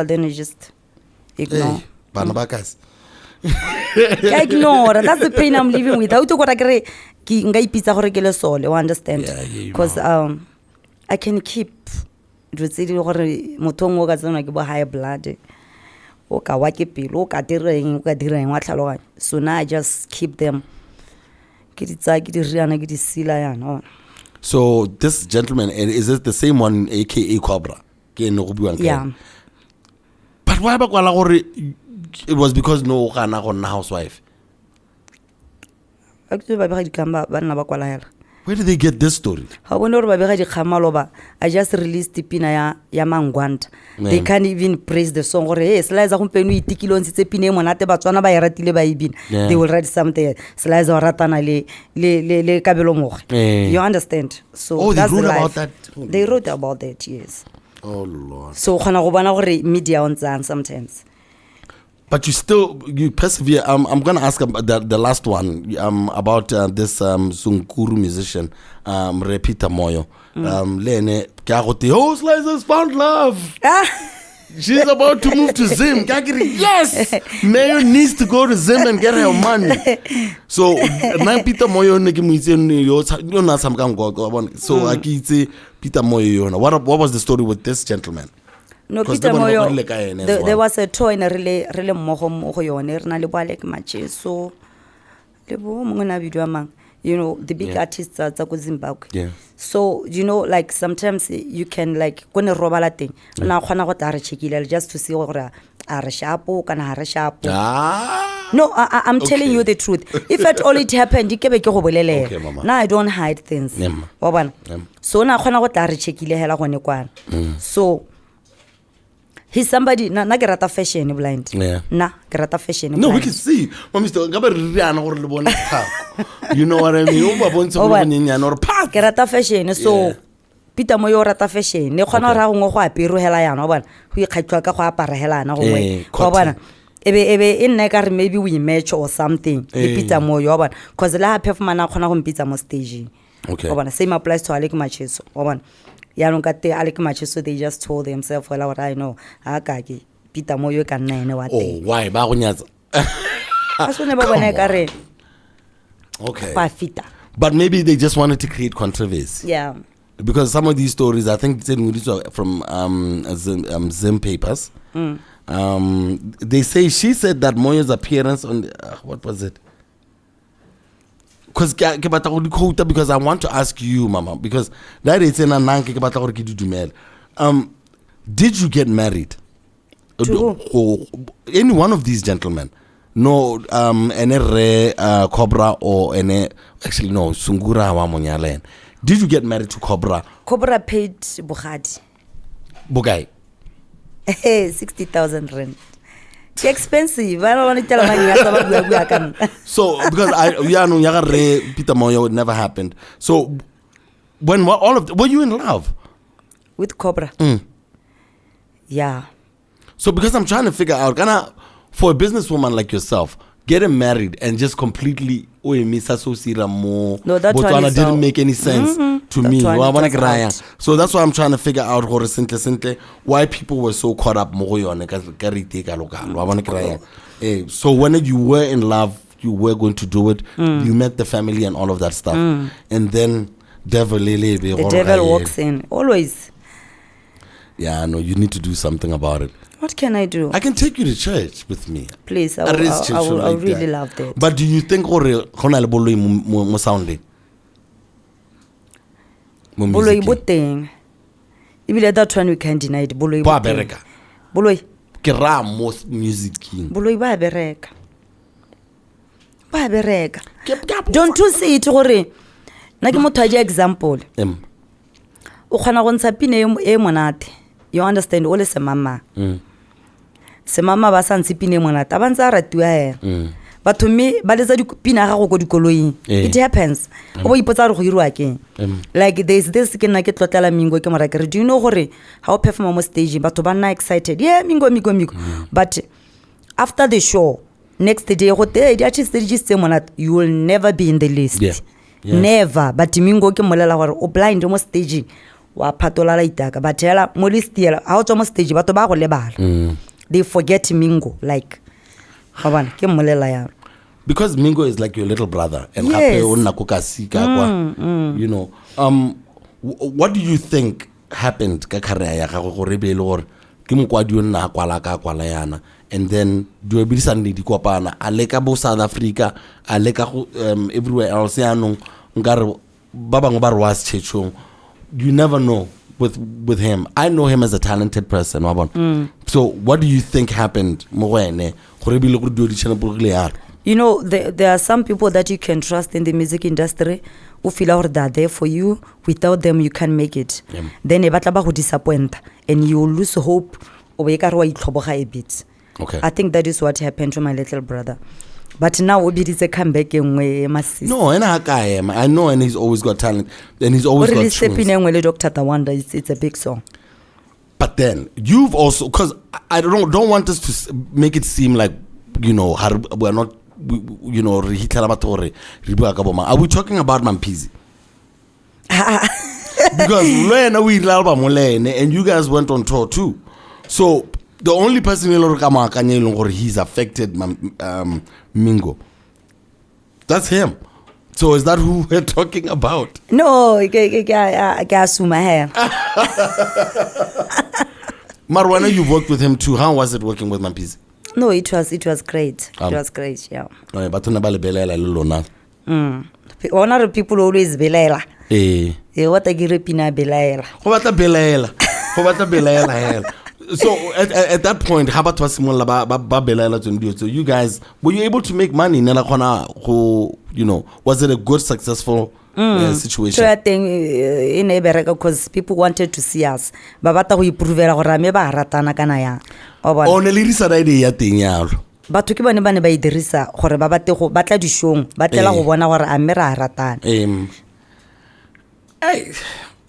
then you just ignore. Banabakas. Ignore. That's the pain I'm living with. How to go to ki ngai pizza gore ke le sole, you understand? Because I can keep gore motho ngo ka tsena ke bo high blood. O ka wa ke pelo, o ka direng wa tlhaloganya. So now I just keep them. Ke ditsa ke di riana ke di sila yana. So this gentleman, is it the same one, aka Cobra? Yeah. But why it was because no housewife? Where did they get this story? I just released the pina ya mangwanta. They can't even praise the song. Slizer humpenu itikilo ntse pina e monate Batswana ba yaratile ba ibina. They will write something. Slizer ratana le kabelo moge. You understand? So they wrote about that. They wrote about that, yes. Oh Lord. So khona go bona gore media on zan sometimes. But you persevere. I'm gonna ask about the last one about this Sunkuru musician, Repita Moyo. Lene Kagote, Slizer's found love. She's about to move to Zim. Yes, Mayo needs to go to Zim and get her money. So Peter Moyo so Akite Peter Moyo. What was the story with this gentleman? No, Peter Moyo, there was a toy in a really moho yone, rena le bua like matches. So, you know, the big artists are Zako Zimbabwe. Yeah. So, you know, like sometimes you can like go to robala thing. Now, just to see what are sharp, No, I'm telling you the truth. If at all it happened, okay, now I don't hide things. So now so he's somebody na gerata fashion blind. Yeah. Na gerata fashion. No, we can see. You know what I mean? Gerata fashion. So Peter Moyo rata fashion. Ne khona ra go apere hela yana bona. Go ikgatwa ka go apara hela na go we. Go bona. Ebe in neka maybe we match or something. Peter Moyo bona. Cause la performance na khona go mpitsa mo stage. Okay. Go bona. Same applies to Alec Macheso. Go bona. Alec Macheso, so they just told themselves, well, what I know, Peter Moyo can name what. Oh, why? Okay. But maybe they just wanted to create controversy. Yeah. Because some of these stories, I think from Zim papers. They say she said that Moyo's appearance on what was it? Because I want to ask you, Mama, because that is in did you get married? Any one of these gentlemen? No, Cobra or actually no, Sungura wa Monyalen. Did you get married to Cobra? Cobra paid Bukhadi. Bugai. 60,000 rand. It's expensive. I don't want to tell you. So because Peter Moyo, it never happened. So when were you in love with Cobra? Yeah. So because I'm trying to figure out, for a businesswoman like yourself, getting married and just completely no, that Botswana didn't make any sense to me. So that's why I'm trying to figure out why people were so caught up. So when you were in love, you were going to do it. You met the family and all of that stuff, and then the devil walks in always. Yeah, no, you need to do something about it. What can I do? I can take you to church with me. Please, I At would least church or I like would really that. love that. But do you think gore gona le boloi mo sounding? Mo Boloi music. bo teng. Ebile that one we can't deny it. Boloi Ba bo teng. bereka. Boloi. Ke ra mo music king. Boloi ba bereka. Ba bereka. Ke- Don't you see it gore na ke motho a di example. O khona go ntsha pine e monate. You understand ole se mama. Se mama ba sa ntse pine e monate. Ba ntse a ratiwa ena. Batho mme ba letsa dipina ga go go dikoloing. It happens. O bo ipotsa re go irwa keng. Like there's this ke nna ke tlotlela Mingo ke mara ke do you know gore how perform mo stage batho ba nna excited. Yeah, Mingo. But after the show next day go te di artist di just monate you will never be in the list. Yeah. Never. But Mingo ke molela gore o blind mo stage wa phatola la itaka but hela mo list yela ha o tswa mo stage batho ba go lebala. They forget Mingo like Habana ke molela ya. Because Mingo is like your little brother and Yes. you know, what do you think happened ka career ya gago gore be le gore ke mokwadi o nna kwala yana, and then do you bidisana le dikopana a leka bo South Africa a leka go everywhere else yanong ngare ba bangwe ba re was chechong. You never know with him. I know him as a talented person, so what do you think happened mo go ene gore be le go do di channel le ya? You know, there are some people that you can trust in the music industry who feel like they're there for you. Without them, you can't make it. Then they will disappoint and you will lose hope. A bit. Okay. I think that is what happened to my little brother. But now it's a comeback in way. No, and I know, and he's always got talent, and he's always got tunes. Dr. Tawanda, it's a big song. But then you've also, because I don't want us to make it seem like, you know, we're not. You know, are we talking about Mampizi? Because we album and you guys went on tour too. So the only person he's affected Mingo. That's him. So is that who we're talking about? No, I assume my hair. Marwana, you worked with him too. How was it working with Mampizi? No, it was great. It was great, yeah. But One people always belela. What I give pina belela. So at that point, how about so you guys, were you able to make money? You know, was it a good, successful situation? So I think in Ebereka because people wanted to see us. Babata we prove ba ratana kana ya. On a lirisa idea thing ya. Batho ke bone ba e dirisa gore ba bate go batla dishong ba tlela go bona gore a mera ratana. Hey,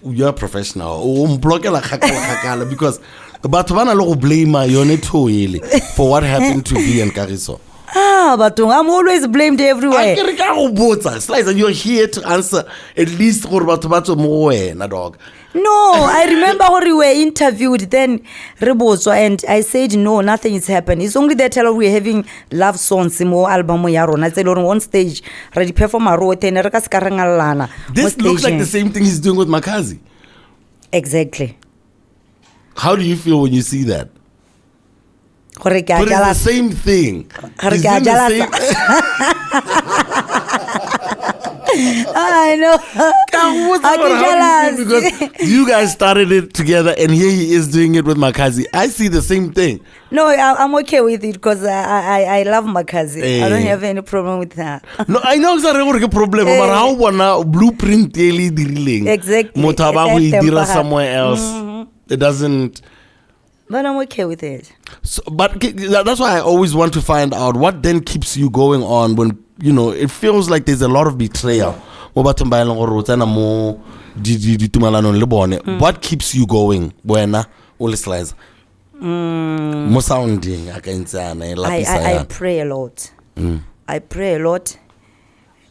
you're a professional. Because batho bana le go blame yone toile for what happened to V and Kariso. But I'm always blamed everywhere. Slizer, you're here to answer at least dog. No, I remember when we were interviewed then Rebozo and I said no, nothing is happening. It's only that we're having love songs in our album I said on one stage ready perform a rote and this looks like the same thing he's doing with Makazi. Exactly. How do you feel when you see that? But it's the same thing. I know. Because you guys started it together and here he is doing it with Makazi. I see the same thing. No, I'm okay with it because I love Makazi. I don't have any problem with her. No, I know it's a problem, but how one blueprint daily exactly. Somewhere else. It doesn't. But I'm okay with it. So, but that's why I always want to find out what then keeps you going on when, you know, it feels like there's a lot of betrayal. What keeps you going? Buena, Slizer. I pray a lot. I pray a lot.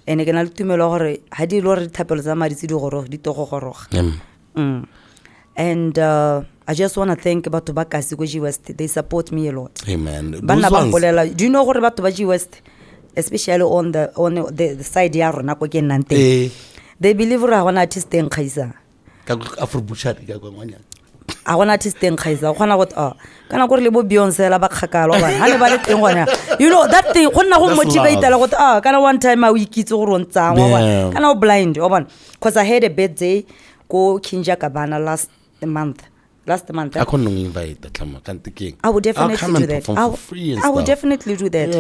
And I can tell you, I did a lot of and I just want to thank about PODI-CAST West. They support me a lot. Amen. Do you know what about PODI-CAST West? Especially on the side they believe we're an artist in Kaisa. a gona artist teng kgaisa gona go kana go re le bo Beyonce la ba kgakala ba ha ne ba le teng gona you know that thing gonna go motivate la go kana one time I ikitse go rontsa wa kana o blind because I had a birthday go Kinja Kabana last month I couldn't invite that can't think. I would definitely do that. I would definitely do that.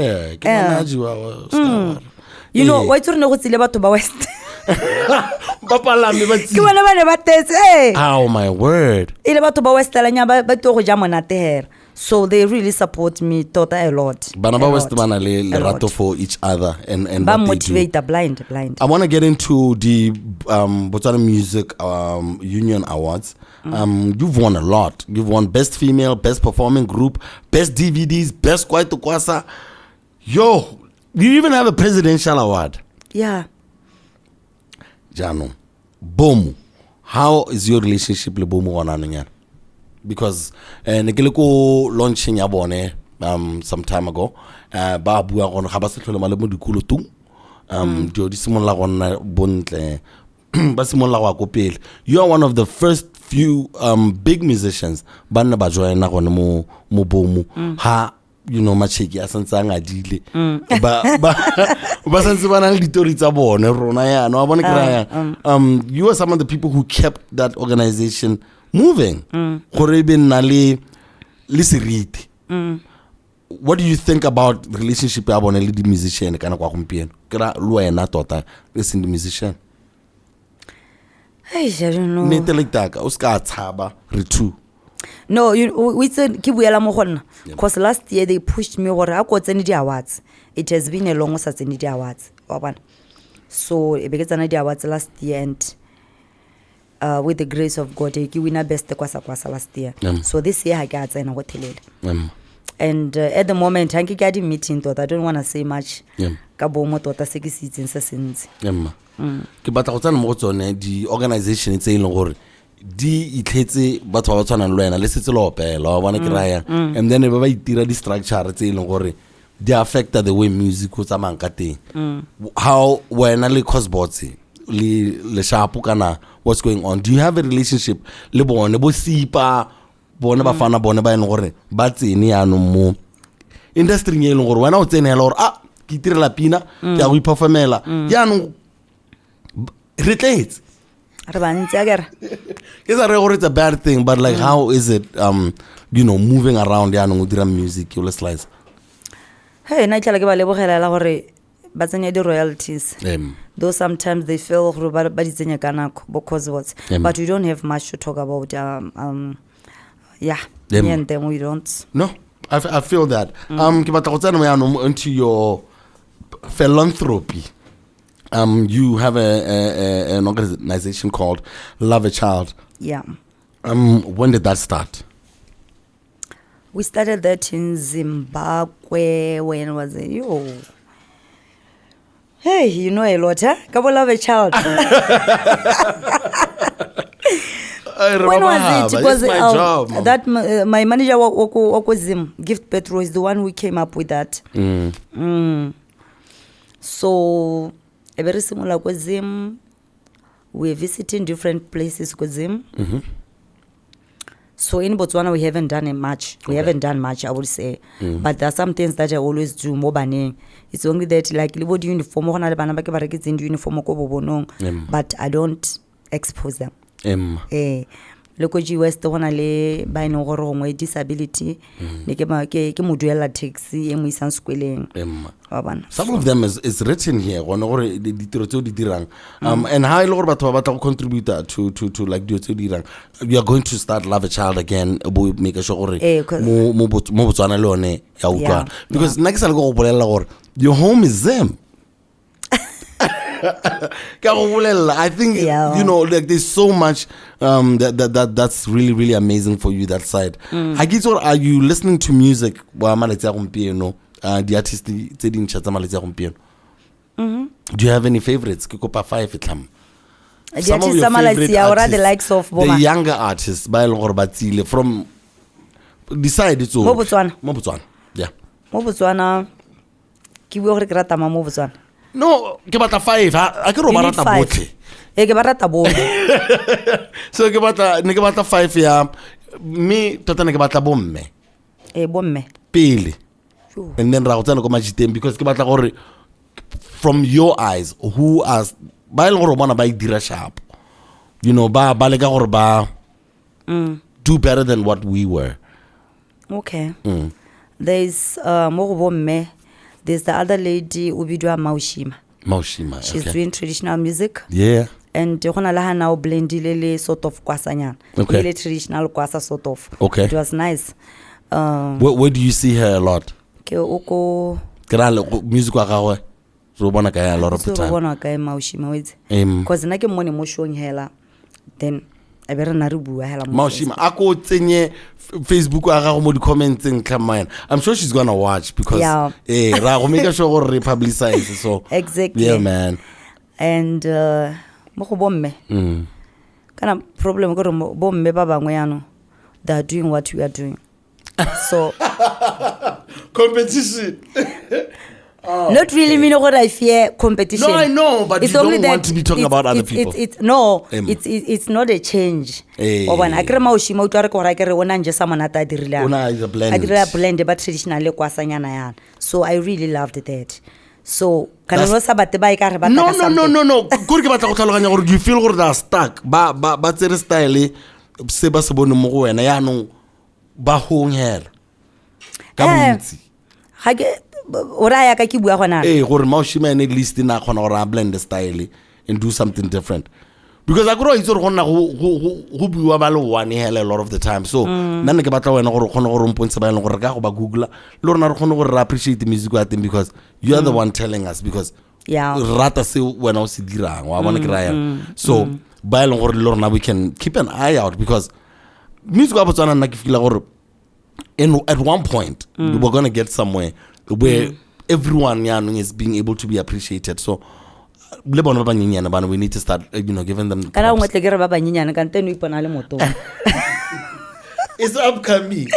You know why to go tsile batho ba West oh my word. Ile batho ba West la nya ba to go ja monate here. So they really support me a lot. Bana ba West bana le lerato for each other and ba motivate blind. I want to get into the Botswana Music Union Awards. You've won a lot. You've won Best Female, Best Performing Group, Best DVDs, Best Kwaito Kwasa. Yo, you even have a presidential award. Yeah. Jano, Bomu. How is your relationship with Bomu on? Because Nekeleko launching Yabone some time ago. Babu on Habasatolo Malemo di Kulutung. Jodi Simon Lagon Bontle. You are one of the first few big musicians. Banna Bajoy Nagon Mubomu. Ha, you know, Machiki Asansang Adile. You are some of the people who kept that organization moving. What do you think about the relationship with the musician? Listen, the musician. I don't know. No, we said because last year they pushed me over. I got any awards. It has been a long since any awards. So I began any awards last year, and with the grace of God, I win best kwasa last year. So this year I got an hotel. And at the moment, I get a meeting. I don't want to say much. Kabomo tota se ke sitse se sentse. Ke batla go tsana mo tsone di organization tse ileng gore di itlhetse batho ba tshwana le wena le setse lo opela wa bona ke raya and then ba itira di structure tse ileng gore they affect the way music go tsamang ka teng. How wena le Cosbots le shapo kana what's going on? Do you have a relationship le bone bo sipa bone ba fana bone ba ene gore ba tsene yana mo industry e leng gore wena o tsene la gore ke itirela pina ya go performela yana relates. It's a bad thing, but like how is it moving around with music you Slizer? Hey, na tla ke ba lebogela la gore ba tsenya di royalties. Though sometimes they feel ba di tsenya kana because what, but we don't have much to talk about. And then we don't. No, I feel that. Ke batla go tsena into your philanthropy. You have an organization called Love a Child. Yeah. When did that start? We started that in Zimbabwe. When was it? Hey, you know a lot, huh? Come on, Love a Child. When was it? Because my job, that my manager Wako Zim, Gift Petro, is the one who came up with that. So a very similar with Zim. We're visiting different places with Zim. So in Botswana, we haven't done much. We haven't done much, I would say. But there are some things that I always do. It's only that, like, uniform, but I don't expose them. Local West one ale ba ino go rongwe disability ne ke mo duela taxi e mo isang skweleng wa bana. Some of them is written here gone gore ditiro tse di dirang and how ile gore batho ba batla go contribute to like do tse di dirang. You are going to start Love a Child again, make sure gore mo Botswana le one ya utlwa because next time go bolela gore your home is them. I think like there's so much that's really really amazing for you, that side. Are you listening to music the artists do you have any favorites? Some of your favorite artists, the likes of the younger artists from decide it's all Botswana. Yeah. Botswana ki bua gore ke rata mo Botswana. No, ke batla 5. A ke ro ba rata botlhe. Ke ba rata botlhe. So ke batla 5 ya me tota ne ke batla bomme bomme pele and then ra go tsena ko majiteng because ke batla gore from your eyes who are ba ile gore bona ba idira sharp you know ba le ka gore ba do better than what we were. Okay. There's mo go bomme, there's the other lady ubidwa Maushima. She's doing traditional music. Yeah. And gona la ha now blendile le sort of kwasanyana. Okay. Le traditional kwasa sort of. Okay. It was nice. Where do you see her a lot? Ke oko music wa gagwe re bona ka a lot of the time. Re bona ka Maushima wetse. Because nna ke mone mo showing hela then I better na re bua hela mo. Maushima ako tsenye Facebook wa gago mo di comments come mine. I'm sure she's going to watch because ra go make sure gore re publicize so. Exactly. Yeah man. And mo go bomme. Kana problem go bomme ba bangwe yana they are doing what we are doing. So competition. Not really mean what I fear competition. No, I know, but it's you don't want to be talking about other people. It's not a change. When I grandma she mo twa re ko ra ke re ona nje sa monata a dirile. Ona is a blend. A dirile blend but traditional kwasanyana yana. So I really loved that. So kana no sa bate ba e ka re ba No. Go ke batla go tlhaloganya gore you feel gore they are stuck. Ba tsere style se ba se bone mo go wena ya no ba hong hela. Ka bontsi. Ha ke ora ya ka ke bua gona gore Maushima at least na khona gore blend the style and do something different because I grow itse re gonna go bua ba le one hela a lot of the time so nna ne ke batla wena gore khona gore mpontse ba ile gore ka go ba google le rona re khona gore appreciate the music wa teng because you are the one telling us because rata se wena o se dirang wa bona ke raya so ba ile gore le rona we can keep an eye out because music wa Botswana nna ke feel gore at one point we were going to get somewhere where everyone is being able to be appreciated so we need to start giving them it's upcoming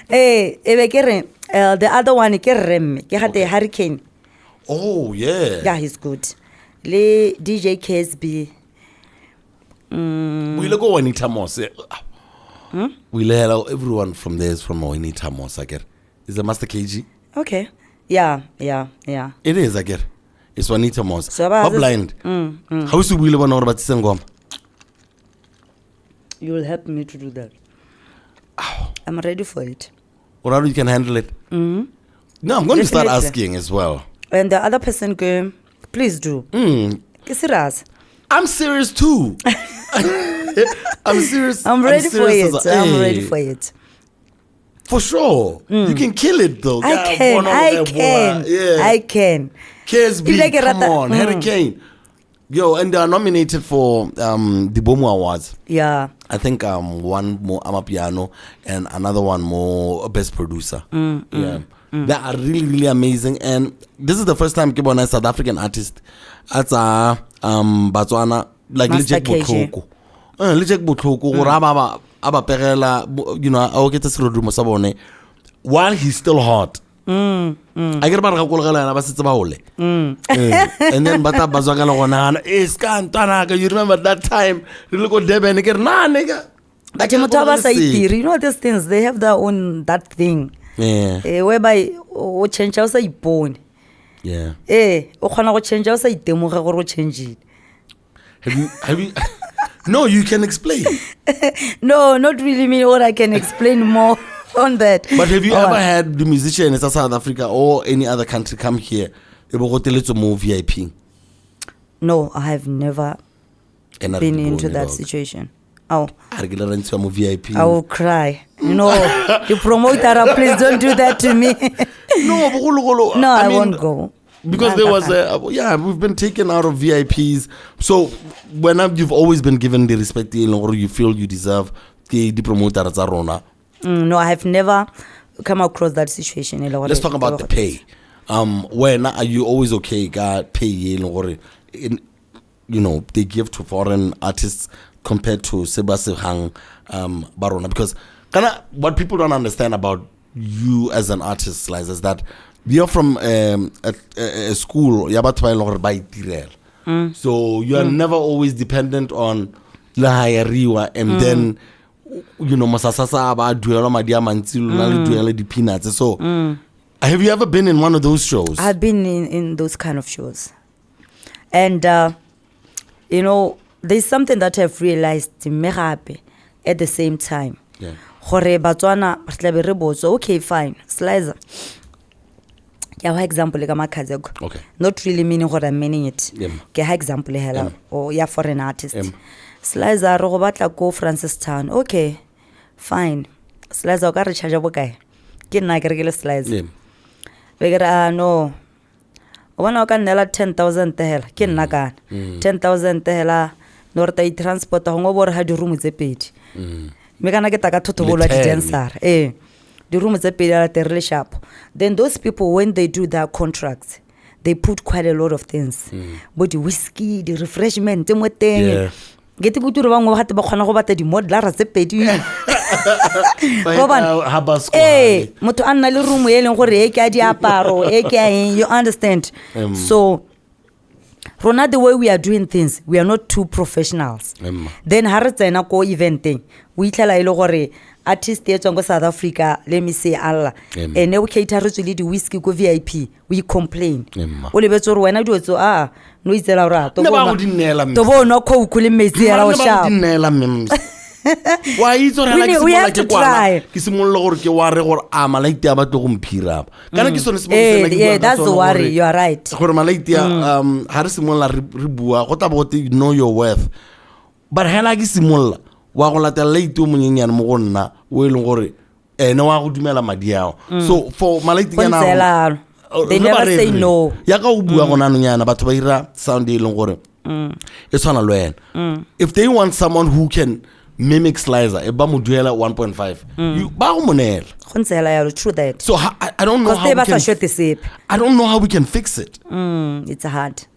the other one ke remme ke hate Hurricane. Oh yeah, he's good. Le DJ KSB we look at Anita Moss. We let everyone from there is from Anita Moss. I get is the Master KG. Okay. Yeah. It is, I get. It's Juanita Moss. So how blind? How is we live on about Sengom? You will help me to do that. I'm ready for it. Or how you can handle it? No, I'm going to start asking as well. And the other person go, please do. I'm serious too. I'm serious. I'm ready for it. I'm ready for it. For sure. You can kill it though. I can. KSB, come on. Hurricane. Yo, and they are nominated for the Bomu Awards. Yeah. I think one more Amapiano and another one more Best Producer. They are really, really amazing. And this is the first time Kibona South African artist at Batswana, like Lijek Botlhoko. Lijek Botlhoko, Aba Perela, I'll get to while he's still hot. I get about and then Bata Bazagala is Cantanaga. You remember that time? You look at Deb and nigga. But you know these things, they have their own that thing. Yeah. Whereby o change how say born. Yeah. O khona go change how say temoga go change it. Have you No, you can explain. No, not really me or I can explain more on that. But have you ever had the musician in South Africa or any other country come here? To move VIP? No, I have never been into that situation. I will cry. The promoter, please don't do that to me. No, I won't go. Because there was we've been taken out of VIPs. So when you've always been given the respect or you feel you deserve the promoter. No, I have never come across that situation. Let's talk about the pay. When are you always okay? God pay or they give to foreign artists compared to Sebasihang Barona, because what people don't understand about you as an artist, Slizer, is that you're from a school, so you are never always dependent on la hayariwa, and then you know masasasa ba duela madi a mantsi lona le duela di peanuts. So have you ever been in one of those shows? I've been in those kind of shows. And you know, there's something that I've realized at the same time. Yeah. Batswana okay, fine. Slizer. Yeah, example Okay. Not really meaning what I'm meaning it. Yeah. Example or yeah, for an artist. Slizer go Francistown. Okay, fine. Slizer ka rechargeable guy. Ke nna ke rekile Slizer. No. One can nela 10,000 tehela. Ke nna ka 10,000 tehela. Norta I transport ho ngobor ha di room tse pedi. Me kana ke taka thothobolwa di dancer. The room tse pedi ala terele sharp. Then those people, when they do their contracts, they put quite a lot of things. But the whiskey, the refreshment, the mo teng. Get to go ba ngo ha te ba khona go bata di modeler tse pedi. Motho a nna le room e leng gore e ke a diaparo e ke a you understand. So rona the way we are doing things, we are not too professionals. Then ha re tsena ko eventing we itlela ile gore artist e tswa go South Africa, let me say Allah, and we cater to the whiskey go VIP, we complain o le betso re wena di otso no itsela ra to bona ko ukule metsi ya o sha why is it like we have to try. Ke simolola gore ke wa re gore malaiti a batlo go mphira kana ke sone se yeah, that's the worry. You are right. Gore malaiti ha re simolola re bua go tla bote know your worth, but hela ke simolola wa go latela late o monyenyane mo go nna o eleng gore ene wa go dumela madi ao. So for malaiti yana they never say no. Ya ka o bua gona nyana batho ba ira sound e leng gore e tshwana le wena. If they want someone who can mimic Slizer, e ba mo duela 1.5. You ba go monela. True that. So I don't know how I don't know how we can fix it. It's hard.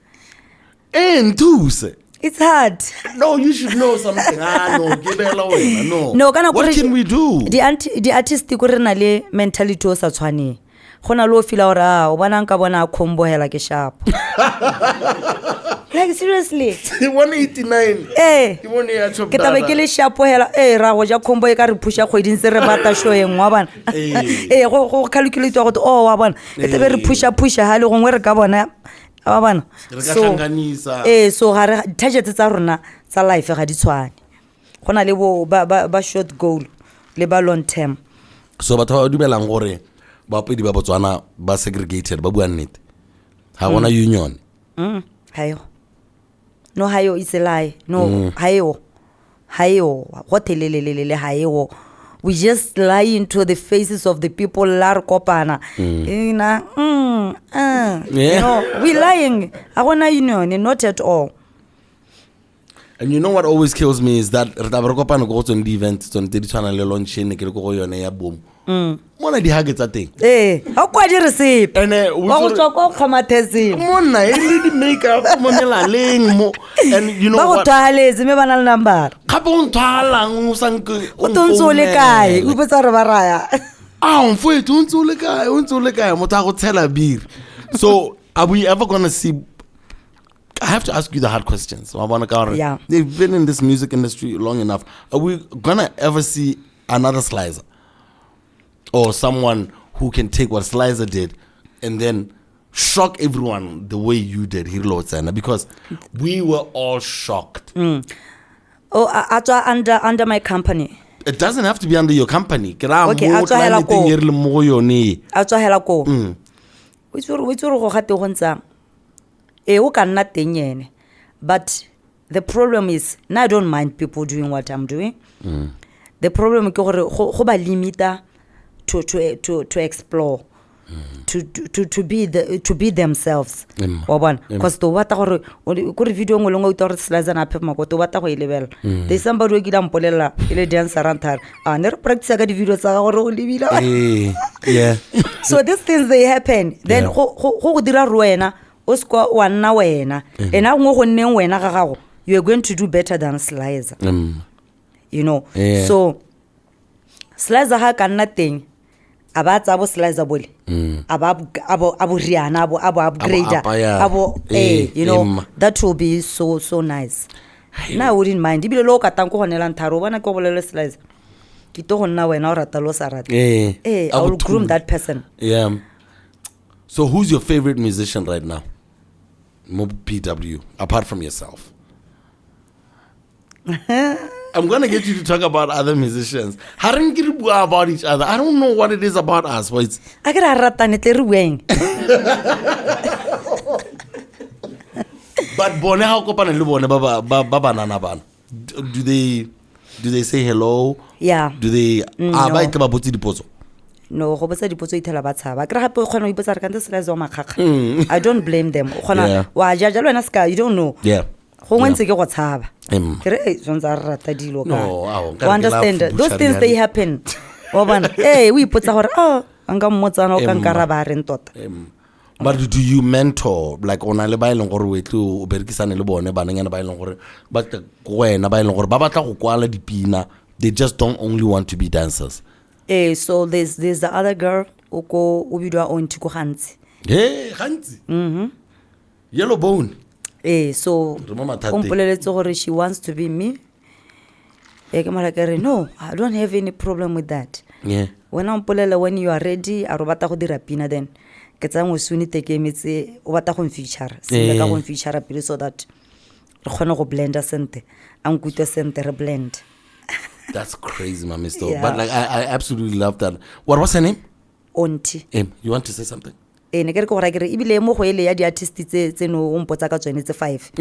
And too, say. It's hard. No, you should know something. No, give it away. No. No, what can we do? The artist ko re na le mentality o sa tshwane. Gona lo feel ora o bona nka bona combo hela ke sharp. Like seriously. 189. Ke tabe ke le sharp hela ra go ja combo e ka re pusha kgweding se re bata show e ngwa bana. Go calculate go wa bana. E tabe re pusha ha le gongwe re ka bona abana. So ha target tsa rona tsa life ga di tshwane. Gona le bo ba short goal le ba long term. So batho ba dumelang gore bapedi ba Botswana ba segregated ba bua nnete. Ha gona union. Hayo. No hayo is a lie. No hayo. What telelelele hayo. We just lie into the faces of the people lar kopana. You know, we lying. I want union, not at all. And you know what always kills me is that kopana go to the event to the channel launch ne ke go yone ya boom. Mona di hage tsa teng. How kwa di receive? And we go go khamatezi. Mona e le di makeup monela leng mo. And you know what? Ba go thaletse me bana le number. Ka bo nthalang o sanke. O tontso le kae? O botsa re ba raya. Mfowethu untso le kae motho a go tshela beer. So are we ever going to see? I have to ask you the hard questions. Yeah. They've been in this music industry long enough. Are we gonna ever see another Slizer? Or someone who can take what Slizer did and then shock everyone the way you did, Hirlo, because we were all shocked. Under my company. It doesn't have to be under your company. Okay, I'll but the problem is, now I don't mind people doing what I'm doing. The problem is go ba limita to explore, to be themselves. Because to what video ngolongo to Slizer na pep mako to what go level. There's somebody who gila mpolela ile dance around her. Never practice ga di video tsa go libila. Yeah. So these things they happen. Then go dira ruena o squa wana wena. And now go nneng wena ga gago. You are going to do better than Slizer. You know. Yeah. So Slizer ha ka nna teng. Abatsa bo Slizer bole. Abo riana abo upgrader. You know, that will be so nice. Now I wouldn't mind. Ibile lo ka tanko honela ntaro bana ko bolele Slizer. ke to go nna wena o rata lo sa rata I I will would groom too. that person. Yeah. So who's your favorite musician right now? PW, apart from yourself. I'm gonna get you to talk about other musicians. About each other. I don't know what it is about us, but it's a ke ra ratane tle re bueng. but bone ha o kopana le bone ba banana bana. Do they say hello? Yeah. Do they No. ba itla ba botse dipotso? No, go botsa dipotso ithela ba tshaba. Ke re gape o kgona go ipotsa re kante Slizer wa makgakga. I don't blame them. O kgona wa jaja le wena ska, you don't know. Yeah. Go ngwentse ke go tshaba. Ke re zonza re rata dilo ka. No, Understand those things they happen. Wa bona o ipotsa gore anga mmotsana o ka nkara ba reng tota. But do you mentor like ona le ba ileng gore we tlo o berekisane le bone bananyana ba ileng gore ba tla go wena ba ileng gore ba batla go kwala dipina, they just don't only want to be dancers? So there's the other girl o bidwa o ntiko gantsi. Gantsi. Yellow Bone. So mpoleletse gore she wants to be me. Ke mara ke re no, I don't have any problem with that. Yeah. When you are ready a ro batla go dira pina then ke tsa ngo suni take metse o batla go feature se ka go feature pele so that re kgone go blend sente ang kutwe sente re blend. That's crazy, my mister. Yeah. But like I absolutely love that. What was her name? Onti. You want to say something? Ne ke re go ra ke re ibile mo go ele ya di artist tse no o mpotsa ka tsone tse 5.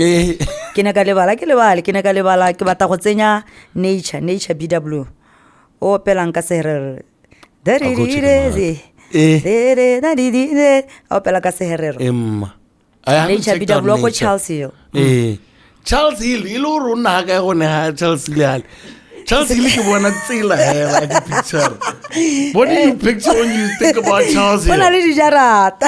Ke ne ka lebala ke batla go tsenya nature BW o pelang ka seherero there it is o pela ka seherero nature BW go Charles Hill. Charles Hill ilo rona ka go ne Charles Hill ke bona tsela hela di picture. What do you picture when you think about Charles Hill? Bona le di jarata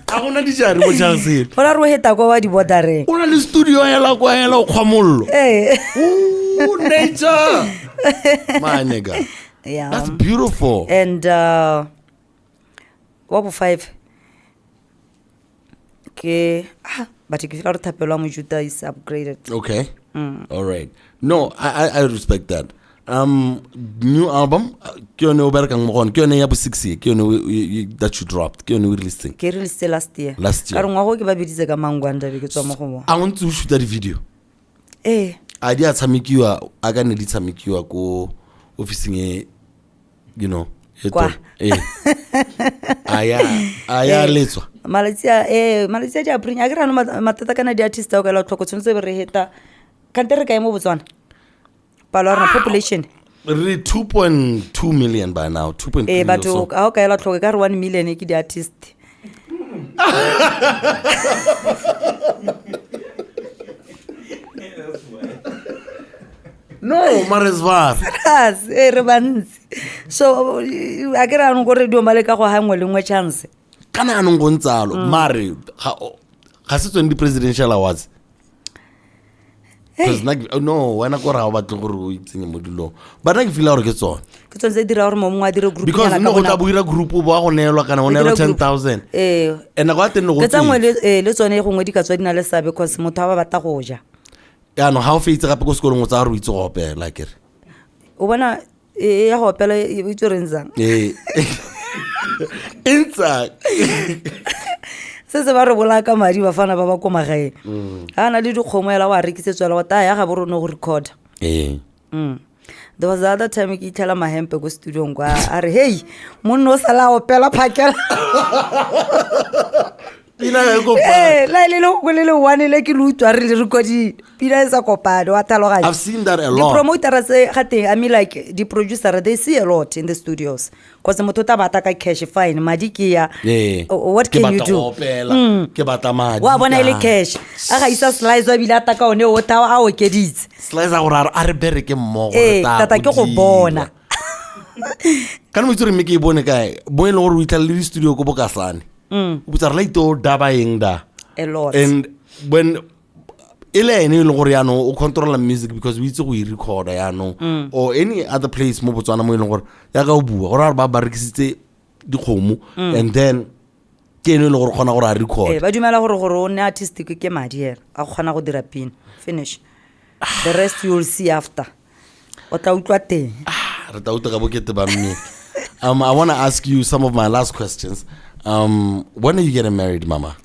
a gona di jare mo Charles Hill bona ro heta go wa di bordereng ona le studio hela o khwamollo nature my nigga. Yeah, that's beautiful. And what 5 ke but ke fela re thapelwa mo Juta is upgraded. Okay. All right. No, I respect that. New album ke yone o berekang mo gone ke yone ya bo 6 year ke yone that you dropped ke yone we releasing Ke release last year ka re ngwa go ke ba biditse ka mangwanda be ke tswa mo go mo I want to shoot that video a di a tshamekiwa a ka ne di tshamekiwa ko officing e you know Kwa. aya letswa Malaysia di apring a ke rano matata kana di artist o ka la tlhoko tshwanetse be re heta kante re kae mo Botswana palo ya population re 2.2 million by now 2.3 but o ka ela tlhoko ka re 1 million ke di artist. No, Maresvar. Re bantsi so a ke ra no go radio male ka go hangwe le ngwe chance kana anong go ntsalo mare ga se tsone di presidential awards because no wena go ra ba tlo gore o itsenye mo dilo but na ke feel gore ke tsone ke tsone dira gore mo mongwe a dire group because no go tla buira group ba go neelwa kana go neelwa 10,000 and go atene go ke tsangwe le tsone go ngwe di ka tswa dina le sabe because motho ba batla go ja ya no how faitse gape go sekolong o tsa re o itse go opela like o bona ya go opela e itse renzang intsa se ba re bola ka madi ba fana ba ba ko magae ha na le dikgomo ela wa rekisetswa la ta ya ga bo rona go record there was the other time ke itlela mahempe go studio ngwa a re hey monno sala opela phakela pina go la le one le ke lutwa re le recording pina sa kopado wa taloga I've seen that a lot. The promoter say I mean like the producer they see a lot in the studios because motho ta bata ka cash fine madi ke ya what can you do ke bata madi wa bona ile cash a ga isa Slizer bila ta ka one o ta a o keditse Slizer go ra a re bereke mmogo tata ke go bona kana mo tsore me ke bone kae bo ile gore o itla le studio go bokasane butsa re ito daba eng da a lot and when ile ene le gore ya no o control music because we itse go I record ya no or any other place mo Botswana mo ile gore ya ka o bua gore ba rekisitse dikgomo and then ke ene le gore khona gore a record ba dumela gore o ne artistic ke madi here a khona go dira pin finish the rest you will see after o tla utlwa teng. Re tla utlwa ka bokete ba mme. I want to ask you some of my last questions. When are you getting married, Mama?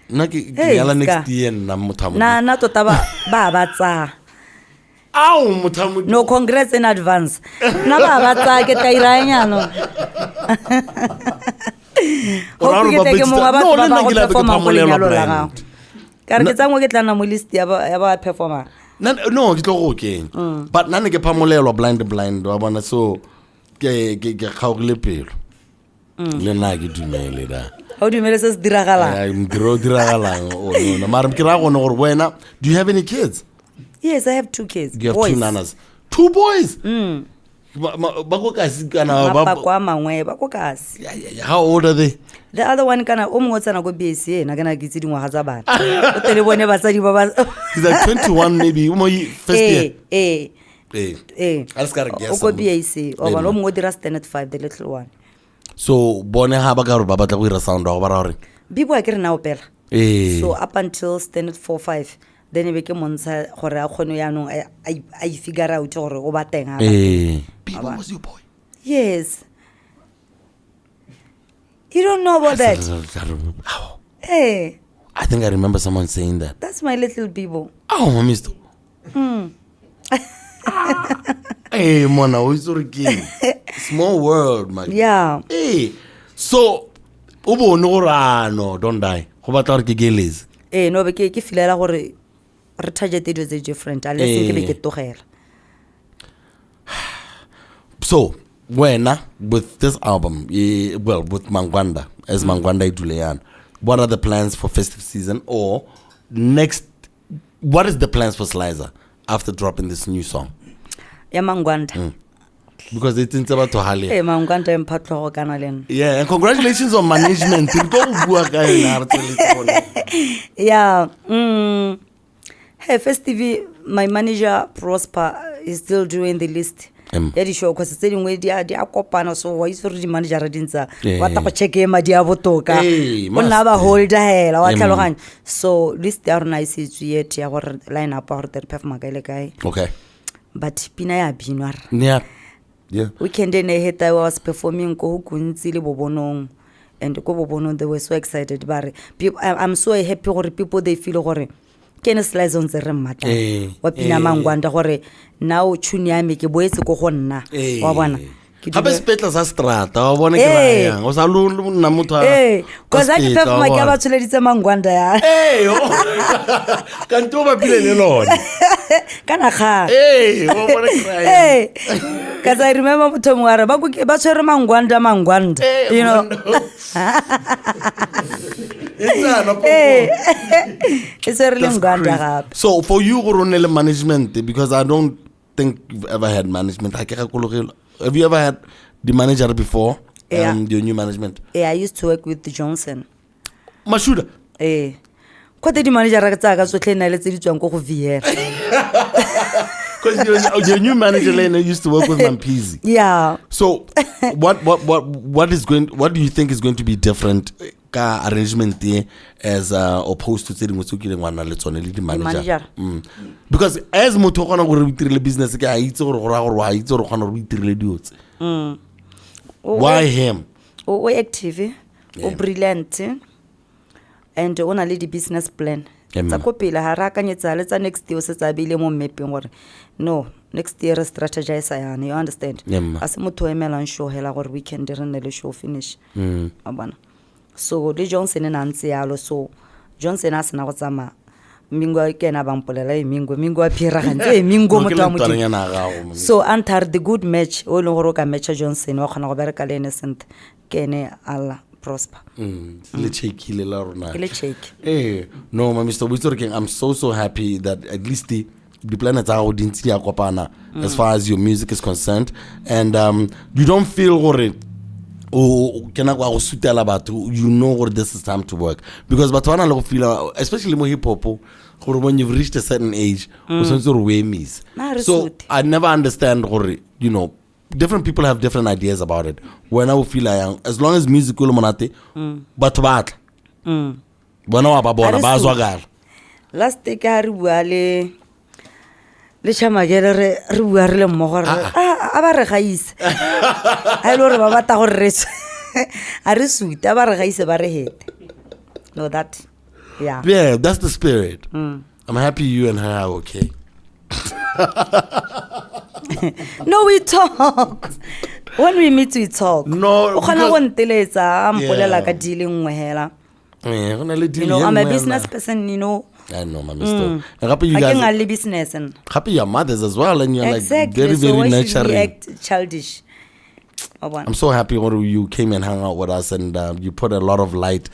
Hey, next year na tota ba tsa. Ow, mutamu. No, congrats in advance. Na ba tsa ke tla ira nyano. Hope ke teke mo ba ba go performa go lenyalo la gago. Ka re ke tsangwe ke tla na mo list ya ba performer. No, ke tlo go keng. But nane ke phamolelwa blind wa bona so ke khaogile pelo. Le nna ke dumele da. How do you make this diragala? I'm diragalang. Oh no, mara ke ra go no gore wena, do you have any kids? Yes, I have 2 kids. You have boys. 2 nanas. 2 boys? Ba go kasi kana ba kwa mangwe ba go kasi. How old are they? The other one kana o mongwe tsana go BSc na kana gitse dingwaga tsa bana. O tele bone batsadi ba ba. He's like 21 maybe. First year. Let's go BSc. O ba lo mongwe dira standard 5 the little one. So bone ha ba ka re ba batla go ira sound wa ba ra re. Bibo a ke re na opela. So up until standard 4-5 then be ke montsha gore a khone ya no I figure out gore o ba teng ha. Bibo was your boy. Yes. You don't know about that. Hey. I think I remember someone saying that. That's my little Bibo. Oh, Mamisto. Hey, mona, who's small world, man. Yeah. Hey, so ubo no don't die. Go batla re ke gelez. No be ke filela gore re target it is different. Unless ke be ke togela. So, wena with this album, well, with Mangwanda, as Mangwanda Iduleyan, what are the plans for festive season or next? What is the plans for Slizer after dropping this new song? Ya Mangwanda. Because it's about to Hali. Hey, Mangwanda empatlo kana len. Yeah, and congratulations on management. Yeah. Hey, festive, my manager Prosper is still doing the list. Ya di show because tse dingwe di a kopana so wa itse re di manager re dintsa wa ta go check madi a botoka ona ba holder hela wa tlhaloganya so list ya rona isitswe yet ya gore line up gore the perform ka ile kae. Okay, but pina ya binwa yeah weekend ne heta was performing ko kuntsi le bobonong and ko bobonong they were so excited bare I'm so happy gore people they feel gore kene Slizer on re mmata wa pina Mangwanda gore now tune ya me ke boetse go go nna wa bona ga be spetla sa strata wa bona ke ra yang o sa lu nna motho cause I perform ke ba tsholeditse Mangwanda ya ka nto ba pile le lona kana ga wa bona ke ra yang cause I remember motho mwara ba tshwere Mangwanda you know it's a really Mangwanda. So for you go run le management because I don't think you've ever had management. Have you ever had the manager before? Your new management? Yeah, I used to work with Johnson. Mashuda? Kwa the manager ra tsaka so tlena le tse di tswang go go VR. Because your new manager Lena used to work with Mampizi. Yeah. So what do you think is going to be different ka arrangement as opposed to tse dingwe tse ke ngwana le tsone le di manager? Because as motho gona go re itirele business ke a itse gore go ra gore wa itse gore gona go itirele diotse. Why him? O active, o brilliant and ona le di business plan. Tsa go pela ha ra kanyetsa le tsa next year se tsa bile mo mapping gore no next year strategize yana, you understand? As motho emela show hela gore weekend re ne le show finish. Abana. So le Johnson na ntse yalo so Johnson a sena go tsama mingo ke na bampolela mingo a phira gantse mingo motho a motho. So antar the good match o le gore ka match Johnson wa khona go bereka le innocent kene alla prosper. Le check ile la rona. Le check. No, Mr. Witzorking, I'm so happy that at least the planets are dintsi ya kopana as far as your music is concerned, and you don't feel worried. You know what this is time to work because Batswana lo feel especially mo hip hop when you've reached a certain age so I never understand you know different people have different ideas about it. When I feel as long as music will monate batho batla bona wa ba bona ba zwagala last week a re bua le le CharmaGal re bua re le mmogo re a ba re gaise a ile re ba bata go re a re suta ba re gaise ba re hete no that yeah that's the spirit. I'm happy you and her are okay. No, we talk. When we meet, we talk. No, I'm a business person, you know. I know, my mister. Happy you guys. I business and happy your mothers as well, and you're exactly. like very so nurturing. Act childish. I'm so happy when you came and hung out with us, and you put a lot of light.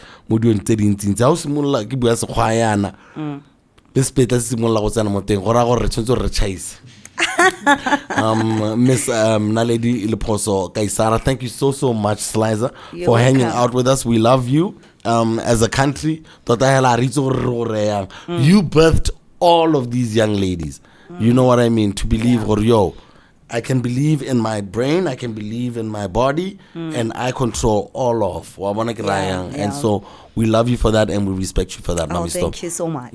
This bit is similar to what Miss Naledi Iliposo Kaisara, thank you so much, Slizer, for hanging out with us. We love you as a country. You birthed all of these young ladies. You know what I mean? To believe, I can believe in my brain, I can believe in my body, and I control all of. And so we love you for that, and we respect you for that. Thank you so much.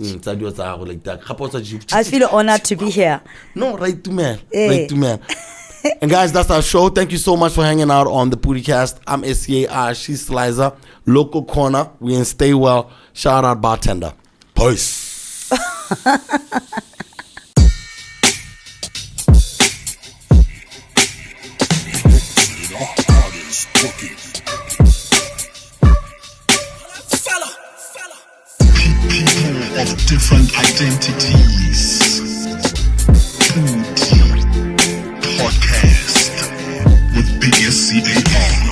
I feel honored to be here. No, right to man. Right to man. And guys, that's our show. Thank you so much for hanging out on the Podicast. I'm SCAR, she's Slizer, Local Corner. We in Stay Well. Shout out Bartender. Peace. People of different identities. Podcast with PODI-CAST.